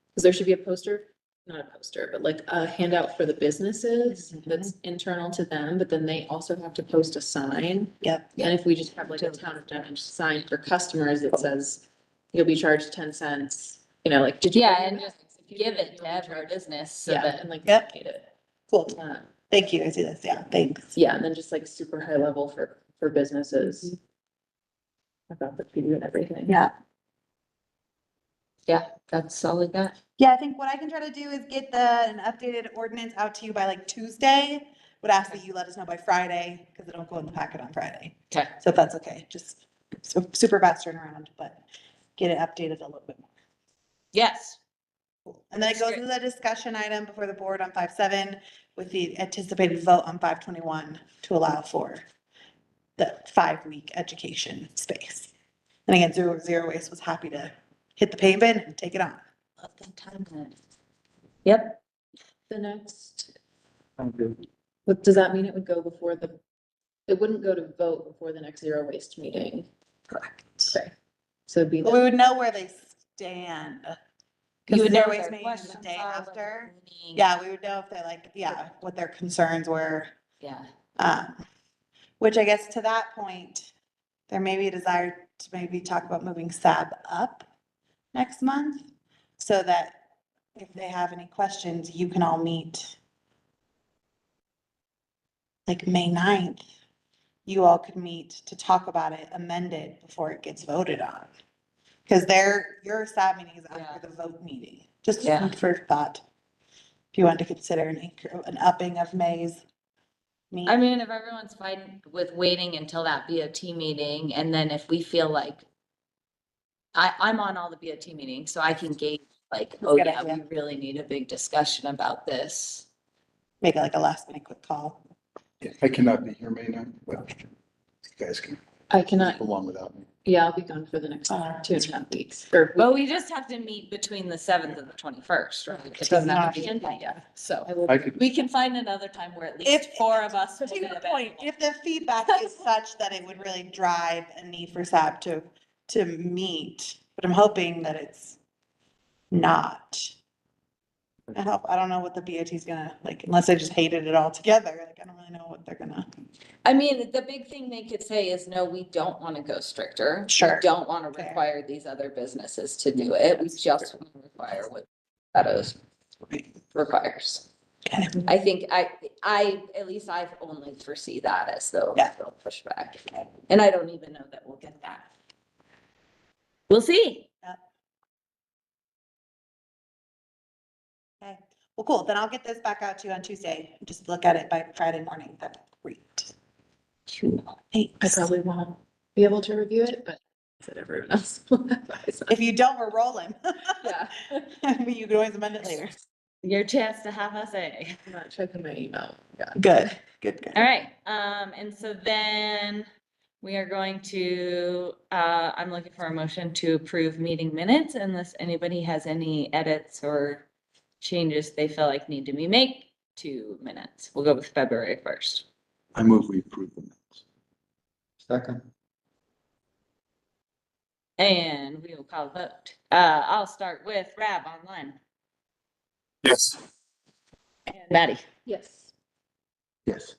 because there should be a poster, not a poster, but like a handout for the businesses that's internal to them, but then they also have to post a sign. Yep. And if we just have like a town of Denton sign for customers that says you'll be charged 10 cents, like, did you? Yeah, and just give it to every business so Yeah, that, and like, Yep. indicate it. Cool. Uh, Thank you. I see this. Yeah, thanks. Yeah, and then just like super high level for businesses. About the fee and everything. Yeah. yeah, that's all I got. Yeah, I think what I can try to do is get an updated ordinance out to you by like Tuesday. Would ask that you let us know by Friday, because it don't go in the packet on Friday. Okay. So if that's okay, just super fast turnaround, but get it updated a little bit more. Yes. And then it goes to the discussion item before the board on 5.7 with the anticipated vote on 5.21 to allow for the 5-week education space. And again, Zero Waste was happy to hit the pavement and take it on. Love that timeline. Yep. The next, what, does that mean it would go before it wouldn't go to vote before the next zero waste meeting? Correct. Okay. So it'd be, But we would know where they stand. You Because would Zero know Waste their meeting is the questions day are, what after. they're leaning. Yeah, we would know if they're like, yeah, what their concerns were. Yeah. Which I guess to that point, there may be a desire to maybe talk about moving SAB up next month. So that if they have any questions, you can all meet like May 9th. You all could meet to talk about it amended before it gets voted on. Because your SAB meeting is after the vote meeting, just Yeah. food for thought. If you want to consider an upping of May's meeting. I mean, if everyone's fine with waiting until that BOT meeting, and then if we feel like I'm on all the BOT meetings, so I can gauge like, oh good yeah, idea. we really need a big discussion about this. Make it like a last minute quick call. Yeah, I cannot be here May 9th, but you guys can I cannot, go on without me. yeah, I'll be gone for the next 2.5 weeks, or. But we just have to meet between the 7th and the 21st, right? It doesn't have to be in that yet, so. I could, We can find another time where at least If- 4 of us. To will be your available. point, if the feedback is such that it would really drive a need for SAB to meet, but I'm hoping that it's not. I don't know what the BOT is gonna, like, unless they just hated it all together, like, I don't really know what they're gonna. I mean, the big thing they could say is, no, we don't want to go stricter. We Sure. don't want to Fair. require these other businesses to do it. We just want to require what Meadows requires. Okay. I think at least I only foresee that as though Yeah. they'll push back. And I don't even know that we'll get that. We'll see. Okay, well, cool, then I'll get this back out to you on Tuesday, just look at it by Friday morning, that's great. I probably won't be able to review it, but I said everyone else will have eyes on it. If you don't, we're rolling. Yeah. You can always amend it later. Your chance to have a say. I'm not checking my email. Yeah. Good. All right, and so then we are going to, I'm looking for a motion to approve meeting minutes unless anybody has any edits or changes they feel like need to be made to minutes. We'll go with February 1st. I move we approve the minutes. Second, And we will call a vote. I'll start with Rab online. Yes. And Maddie. Yes. Yes.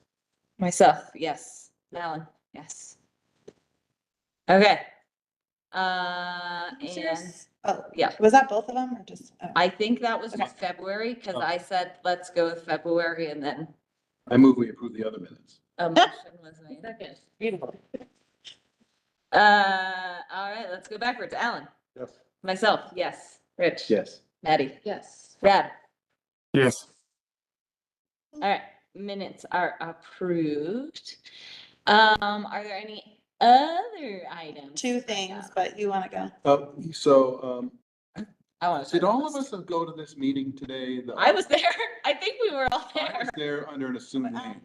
Myself, yes. Alan, yes. Okay. And Oh, yeah, was that both of them or just? Oh. I think that was Okay. just February, because I said, let's go with February, and then I move we approve the other minutes. a motion was made. Second. Beautiful. All right, let's go backwards. Alan, yes. myself, yes. Rich. Yes. Maddie. Yes. Brad. Yes. All right, minutes are approved. Are there any other items? Two things, but you want to go? So, I want to. did all of us go to this meeting today? I was there. I think we were all I there. was there under an assumed name.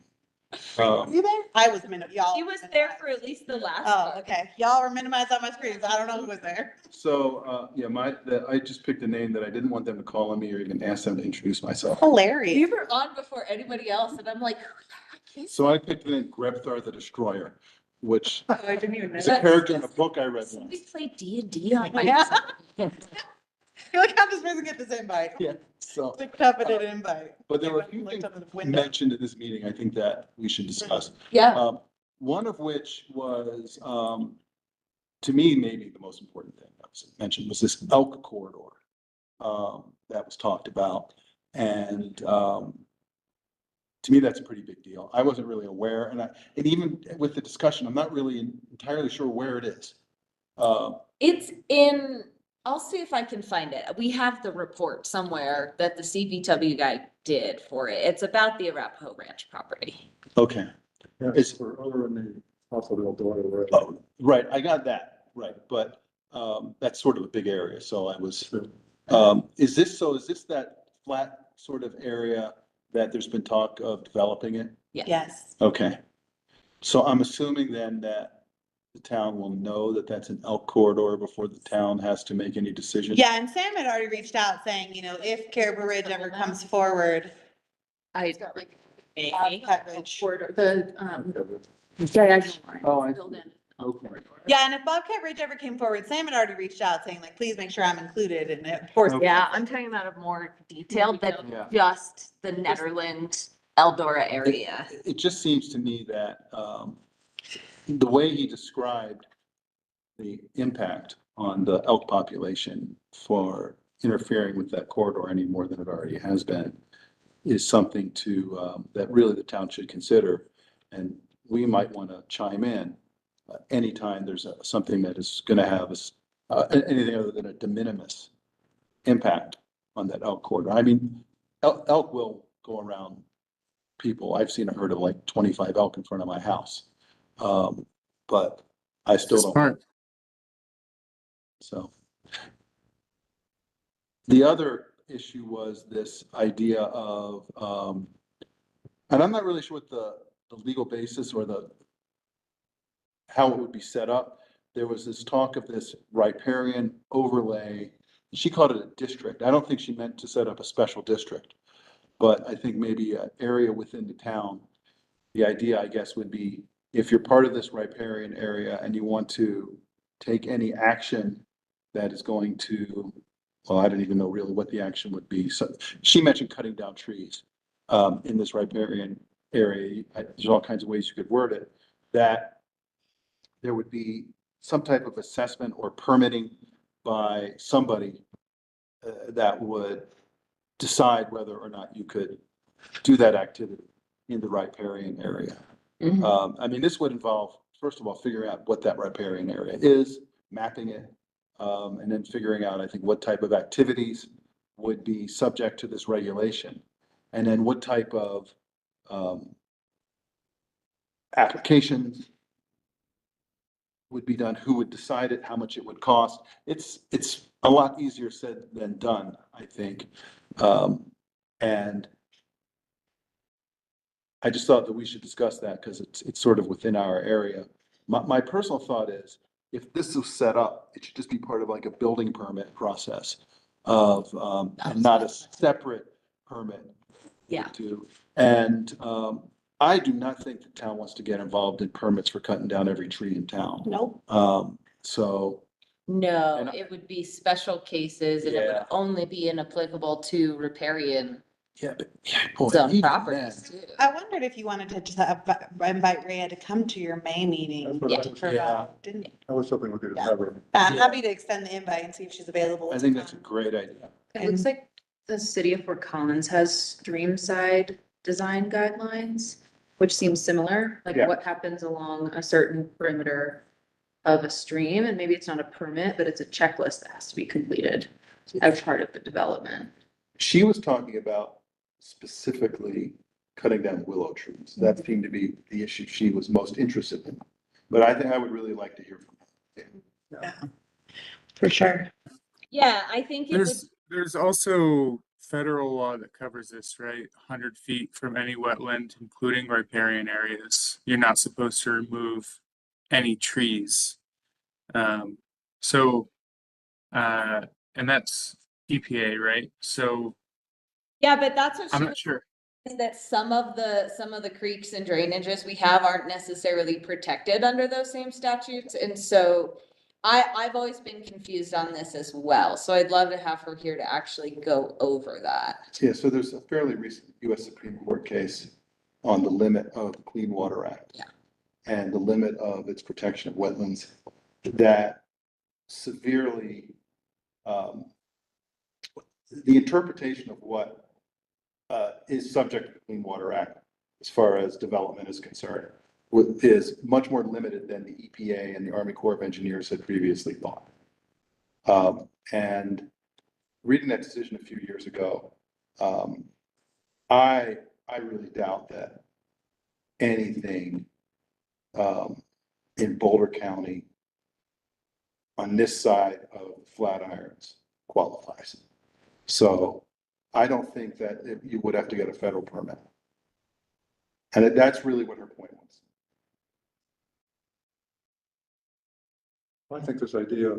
Were you there? I was y'all. He was there for at least the last. Oh, part. okay. Y'all were minimized on my screen, so I don't know who was there. So, yeah, I just picked a name that I didn't want them to call on me or even ask them to introduce myself. Hilarious. You were on before anybody else, and I'm like, who the heck is? So I picked the name Grebthar the Destroyer, which Oh, I didn't even know. is a character in a book I read Somebody once. play D&D on my. Yeah. You're like, how does person get this invite? Yeah, so, Picked up and an invite. but there were a few Looked things out the window. mentioned at this meeting, I think that we should discuss. Yeah. One of which was, to me, maybe the most important thing that was mentioned was this elk corridor that was talked about. And to me, that's a pretty big deal. I wasn't really aware, and even with the discussion, I'm not really entirely sure where it is. It's in, I'll see if I can find it. We have the report somewhere that the CBW guy did for it. It's about the Arapahoe Ranch property. Okay. Yeah, Is- for over in the hospital door. Oh, right, I got that, right, but That's sort of a big area, so I was, is this that flat sort of area that there's been talk of developing it? Yes. Okay. So I'm assuming then that the town will know that that's an elk corridor before the town has to make any decision? Yeah, and Sam had already reached out saying, you know, if Caribou Ridge ever comes forward. I Cut Ridge. diagonal line. Oh, I Filled in. Okay. Yeah, and if Bobcat Ridge ever came forward, Sam had already reached out saying like, please make sure I'm included, and of course. Okay. Yeah, I'm talking about a more detailed than Yeah. just the Nederland Eldora area. It just seems to me that, the way he described the impact on the elk population for interfering with that corridor any more than it already has been is something to, that really the town should consider. And we might want to chime in anytime there's something that is going to have anything other than a de minimis impact on that elk corridor. I mean, elk will go around people. I've seen a herd of like 25 elk in front of my house. But I still don't. Smart. So. The other issue was this idea of, and I'm not really sure what the legal basis or how it would be set up. There was this talk of this riparian overlay. She called it a district. I don't think she meant to set up a special district, but I think maybe an area within the town. The idea, I guess, would be if you're part of this riparian area and you want to take any action that is going to, well, I don't even know really what the action would be. So she mentioned cutting down trees in this riparian area. There's all kinds of ways you could word it, that there would be some type of assessment or permitting by somebody that would decide whether or not you could do that activity in the riparian area. I mean, this would involve, first of all, figuring out what that riparian area is, mapping it, and then figuring out, I think, what type of activities would be subject to this regulation. And then what type of applications would be done, who would decide it, how much it would cost. It's a lot easier said than done, I think. And I just thought that we should discuss that because it's sort of within our area. My personal thought is, if this was set up, it should just be part of like a building permit process of, and not a separate permit. Yeah. And I do not think the town wants to get involved in permits for cutting down every tree in town. Nope. So, No, And- it would be special cases and it would Yeah. only be inapplicable to riparian yeah, but boy, zone even properties then- too. I wondered if you wanted to just invite Rhea to come to your May meeting. That's what I was- For, Yeah. didn't, That was something we could Yeah. have her. I'm happy to extend the invite and see if she's available. I think that's a great idea. It looks like the city of Fort Collins has streamside design guidelines, which seems similar, like Yeah. what happens along a certain perimeter of a stream, and maybe it's not a permit, but it's a checklist that has to be completed as part of the development. She was talking about specifically cutting down willow trees. That seemed to be the issue she was most interested in. But I think I would really like to hear from her. For sure. Yeah, I think it would, There's also federal law that covers this, right? 100 feet from any wetland, including riparian areas. You're not supposed to remove any trees. So, and that's EPA, right? So yeah, but that's what she I'm was not sure. is that some of the creeks and drainages we have aren't necessarily protected under those same statutes. And so I've always been confused on this as well. So I'd love to have her here to actually go over that. Yeah, so there's a fairly recent US Supreme Court case on the limit of the Clean Water Act. Yeah. And the limit of its protection of wetlands that severely, the interpretation of what is subject to the Clean Water Act as far as development is concerned is much more limited than the EPA and the Army Corps of Engineers had previously thought. And reading that decision a few years ago, I really doubt that anything in Boulder County on this side of Flatirons qualifies. So I don't think that you would have to get a federal permit. And that's really what her point was. I think this idea,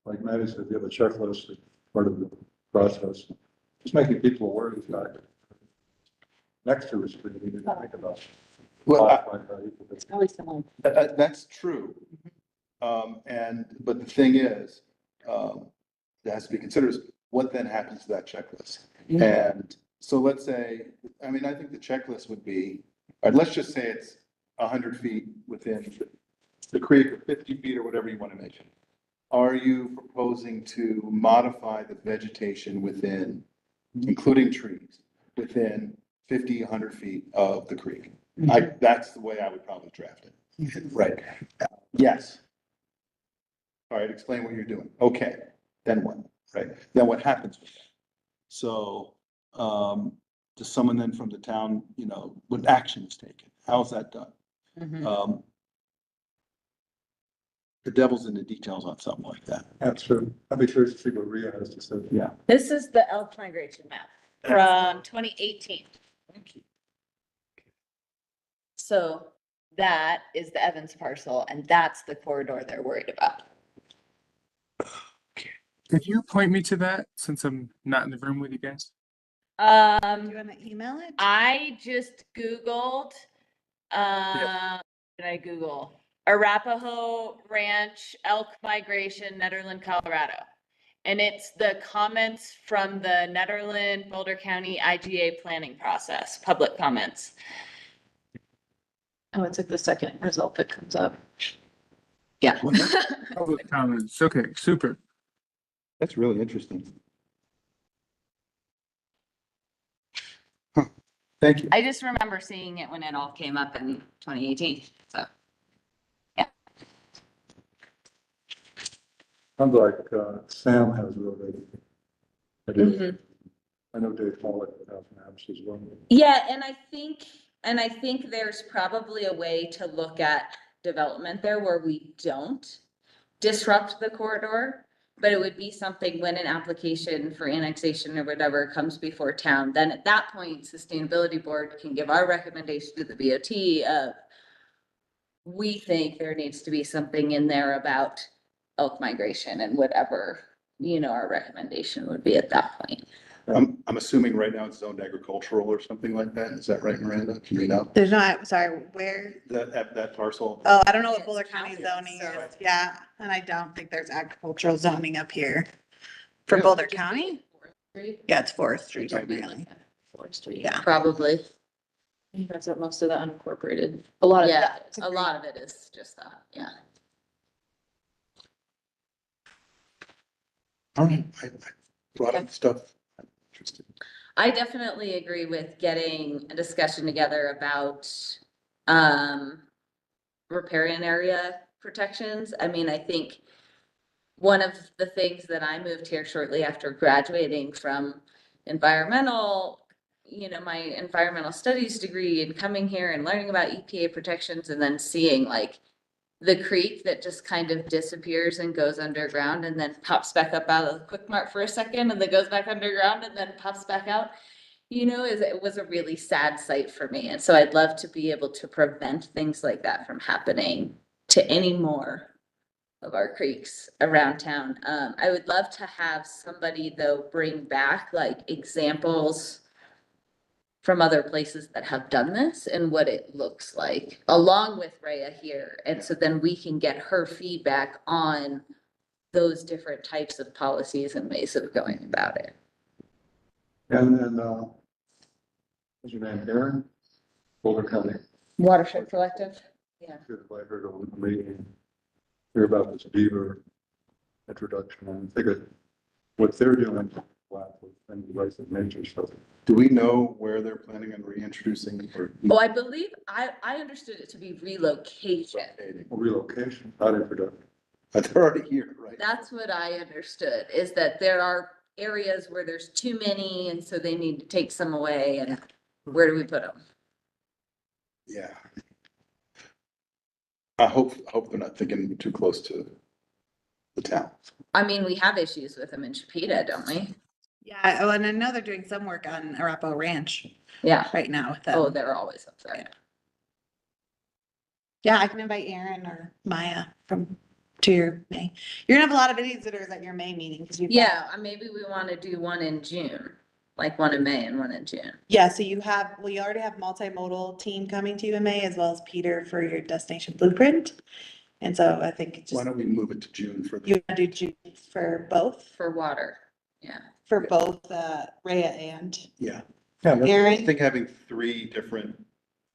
like Maddie said, you have a checklist as part of the process, just making people aware of the fact that next to a street, we need to think about. Well, It's probably similar. that's true. But the thing is, that has to be considered is what then happens to that checklist? And so let's say, I mean, I think the checklist would be, let's just say it's 100 feet within the creek or 50 feet or whatever you want to mention. Are you proposing to modify the vegetation within, including trees, within 50, 100 feet of the creek? That's the way I would probably draft it. Right. Yes. All right, explain what you're doing. Okay, then what? Right? Then what happens with that? So, does someone then from the town, what action is taken? How's that done? The devil's in the details on something like that. That's true. I'd be curious to see what Rhea has to say. Yeah. This is the elk migration map from 2018. So that is the Evans parcel, and that's the corridor they're worried about. Could you point me to that since I'm not in the room with you guys? Do you want to email it? I just Googled, what did I Google? Arapahoe Ranch elk migration, Nederland, Colorado. And it's the comments from the Nederland Boulder County IGA planning process, public comments. Oh, it's like the second result that comes up. Yeah. Public comments. Okay, super. That's really interesting. Thank you. I just remember seeing it when it all came up in 2018, so. Sounds like, Sam has really. Mhm. I know Dave Pollock has maps as well. Yeah, and I think there's probably a way to look at development there where we don't disrupt the corridor, but it would be something when an application for annexation or whatever comes before town, then at that point, sustainability board can give our recommendation to the BOT of we think there needs to be something in there about elk migration and whatever, our recommendation would be at that point. I'm assuming right now it's zoned agricultural or something like that. Is that right, Miranda? Can you know? There's not, sorry, where? That parcel? Oh, I don't know what Boulder It's County county, zoning so- is. Yeah, and I don't think there's agricultural zoning up here. For Really? Boulder County? Yeah, it's forestry. Maybe. technically. Forestry. Yeah. Probably, I think that's what most of the unincorporated, a lot of yeah, that is. a lot of it is just that, yeah. All right. I brought up stuff. I'm interested. I definitely agree with getting a discussion together about, riparian area protections. I mean, I think one of the things that I moved here shortly after graduating from environmental, my environmental studies degree and coming here and learning about EPA protections and then seeing like the creek that just kind of disappears and goes underground and then pops back up out of the quick mart for a second and then goes back underground and then pops back out. It was a really sad sight for me. And so I'd love to be able to prevent things like that from happening to any more of our creeks around town. I would love to have somebody though bring back like examples from other places that have done this and what it looks like, along with Rhea here. And so then we can get her feedback on those different types of policies and ways of going about it. And then, what's your name, Aaron? Boulder County. Watershed Collective. Yeah. Good, I heard over the meeting, hear about this beaver introduction, and I think what they're doing, and the rights of nature stuff. Do we know where they're planning on reintroducing or? Oh, I believe, I understood it to be relocation. Relocation, not introduction. But they're already here, right? That's what I understood, is that there are areas where there's too many, and so they need to take some away, and where do we put them? Yeah. I hope they're not thinking too close to the town. I mean, we have issues with them in Chipeta, don't we? Yeah, oh, and I know they're doing some work on Arapahoe Ranch Yeah. right now with Oh, them. they're always up there. Yeah, I can invite Aaron or Maya to your May. You're gonna have a lot of visitors at your May meeting because you've got. Yeah, maybe we want to do one in June, like one in May and one in June. Yeah, so you already have multimodal team coming to you in May as well as Peter for your destination blueprint. And so I think it's Why just, don't we move it to June for you the, wanna do June for both, For water, yeah. for both, Rhea and yeah. Yeah, I Aaron? think having 3 different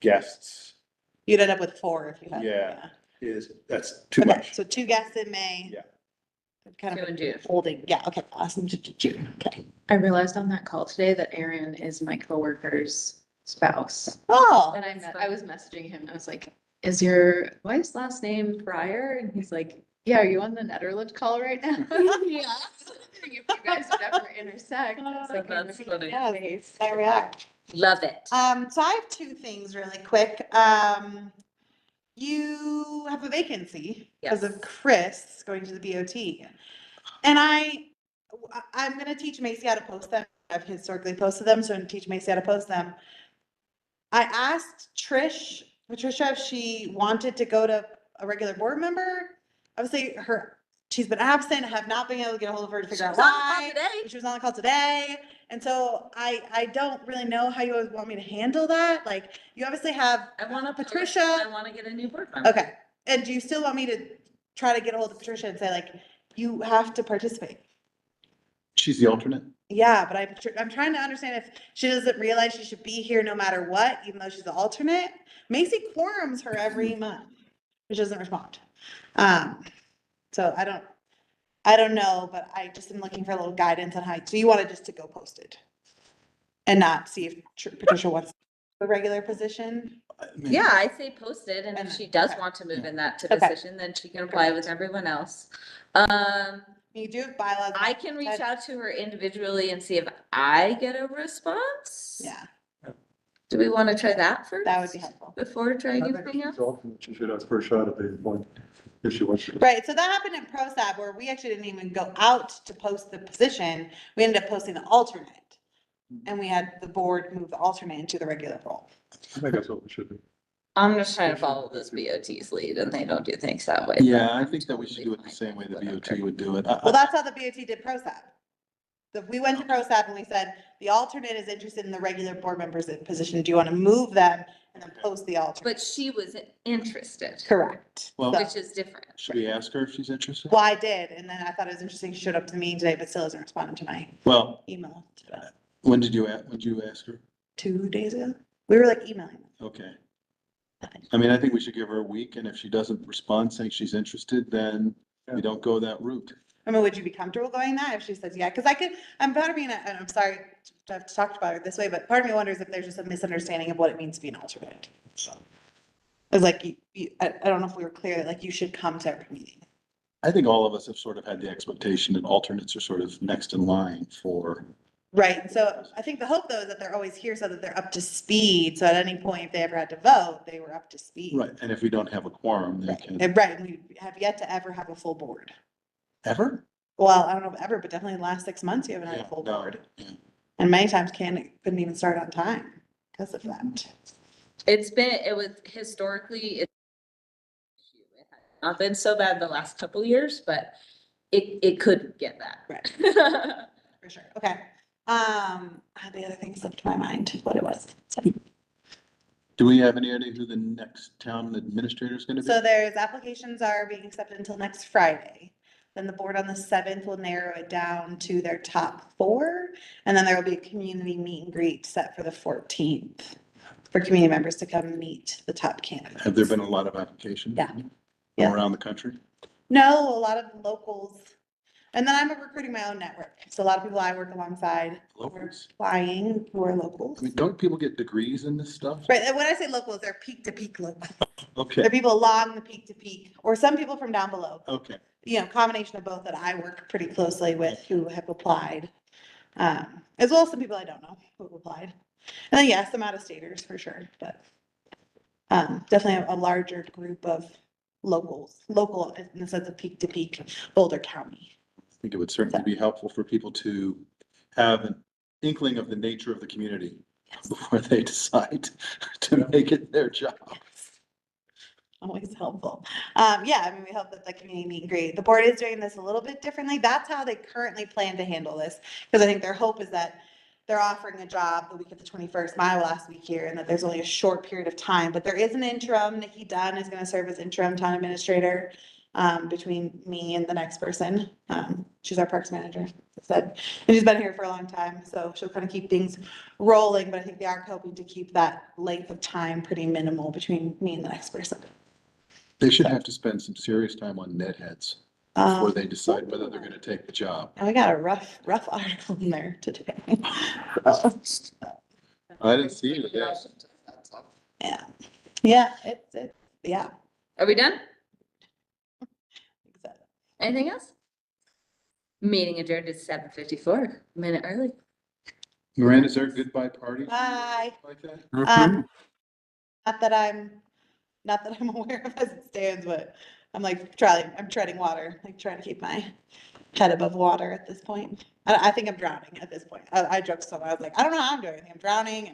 guests You'd end up with 4 if you had. Yeah. that's too Okay, much. so 2 guests in May. Yeah. Kind 2 of in June. holding, yeah, okay, awesome, June, okay. I realized on that call today that Aaron is my coworker's spouse. Oh, And I was messaging him, I was like, is your wife's last name Fryer? And he's like, yeah, are you on the Nederland call right now? Yeah. If you guys would ever intersect. I was like, That's "Hey, funny. Yeah. face." I react. Love it. So I have 2 things really quick. You have a vacancy because of Yes. Chris going to the BOT. And I'm gonna teach Macy how to post them. I've historically posted them, so I'm gonna teach Macy how to post them. I asked Patricia, if she wanted to go to a regular board member. Obviously, she's been absent, I have not been able to get a hold of her to figure out was on the call why. today. She was on the call today, and so I don't really know how you always want me to handle that. Like, you obviously have I want to Patricia. I want to get a new board member. Okay, and do you still want me to try to get a hold of Patricia and say, like, you have to participate? She's the alternate? Yeah, but I'm trying to understand if she doesn't realize she should be here no matter what, even though she's the alternate. Macy quorums her every month, but she doesn't respond. So I don't know, but I just am looking for a little guidance on how, so you wanted just to go post it? And not see if Patricia wants a regular position? I mean, Yeah, I say post it, and if And she then- does okay. want to move in that Okay. position, then she can apply with everyone else. You do have bylaws. I can reach out to her individually and see if I get a response. Yeah, Do we want to try that first? that would be helpful. Before trying I think anything she's else? alternate. She should have first shot at being appointed if she wants to. Right, so that happened in ProSab where we actually didn't even go out to post the position. We ended up posting the alternate. And we had the board move the alternate into the regular role. I think that's what we should do. I'm just trying to follow this BOT's lead, and they don't do things that way. Yeah, but I I'm think that we should do it the totally same way the fine with BOT would do it. Well, that's how the BOT did ProSab. So we went to ProSab and we said, the alternate is interested in the regular board members in position. Do you want to move them and then post the alternate? But she was interested, Correct. Well- So- which is different. Should we ask her if she's interested? Well, I did, and then I thought it was interesting. She showed up to the meeting today, but still hasn't responded to my Well, email today. when did you ask her? 2 days ago. We were like emailing. Okay. Nothing. I mean, I think we should give her a week, and if she doesn't respond saying she's interested, then we Yeah. don't go that route. I mean, would you be comfortable going that if she says, yeah? Because I'm part of me, and I'm sorry to have talked about it this way, but part of me wonders if there's just a misunderstanding of what it means to be an alternate. So it's like, I don't know if we were clear that like you should come to every meeting. I think all of us have sort of had the expectation that alternates are sort of next in line for, Right, so I think the hope though is that they're always here so that they're up to speed, so at any point, if they ever had to vote, they were up to speed. right, and if we don't have a quorum, they Right, can, and right, and we have yet to ever have a full board. ever? Well, I don't know if ever, but definitely in the last 6 months, you haven't had Yeah, a full no, board. yeah. And many times couldn't even start on time because of that. It was historically, it has not been so bad the last couple years, but it could get bad. Right. For sure, okay. The other thing slipped my mind, what it was. Do we have any idea who the next town administrator is gonna be? So there's applications are being accepted until next Friday. Then the board on the 7th will narrow it down to their top 4. And then there will be a community meet and greet set for the 14th for community members to come meet the top candidates. Have there been a lot of applications? Yeah. From Yeah. around the country? No, a lot of locals. And then I'm recruiting my own network. So a lot of people I work alongside are Locals? applying who are locals. I mean, don't people get degrees in this stuff? Right, and when I say locals, they're peak to peak locals. Okay, They're people along the peak to peak, or some people from down below. okay. You know, combination of both that I work pretty closely with who have applied. As well as some people I don't know who have applied. And then, yes, some out of staters for sure, but definitely a larger group of local in the sense of peak to peak Boulder County. I think it would certainly be helpful for people to have an inkling of the nature of the community before they decide to make it their job. Always helpful. Yeah, I mean, we hope that the community meet and greet. The board is doing this a little bit differently. That's how they currently plan to handle this. Because I think their hope is that they're offering a job the week of the 21st, my last week here, and that there's only a short period of time. But there is an interim. Nikki Dunn is going to serve as interim town administrator between me and the next person. She's our parks manager, as I said. And she's been here for a long time, so she'll kind of keep things rolling. But I think they are hoping to keep that length of time pretty minimal between me and the next person. They should have to spend some serious time on net heads before they decide whether they're gonna take the job. I got a rough article in there today. I didn't see it, yes. Yeah, yeah, it's, yeah. Are we done? Anything else? Meeting adjourned at 7:54, a minute early. Miranda, is there a goodbye party Bye. like that? Not that I'm aware of as it stands, but I'm treading water, like trying to keep my head above water at this point. I think I'm drowning at this point. I joked so I was like, I don't know how I'm doing. I'm drowning and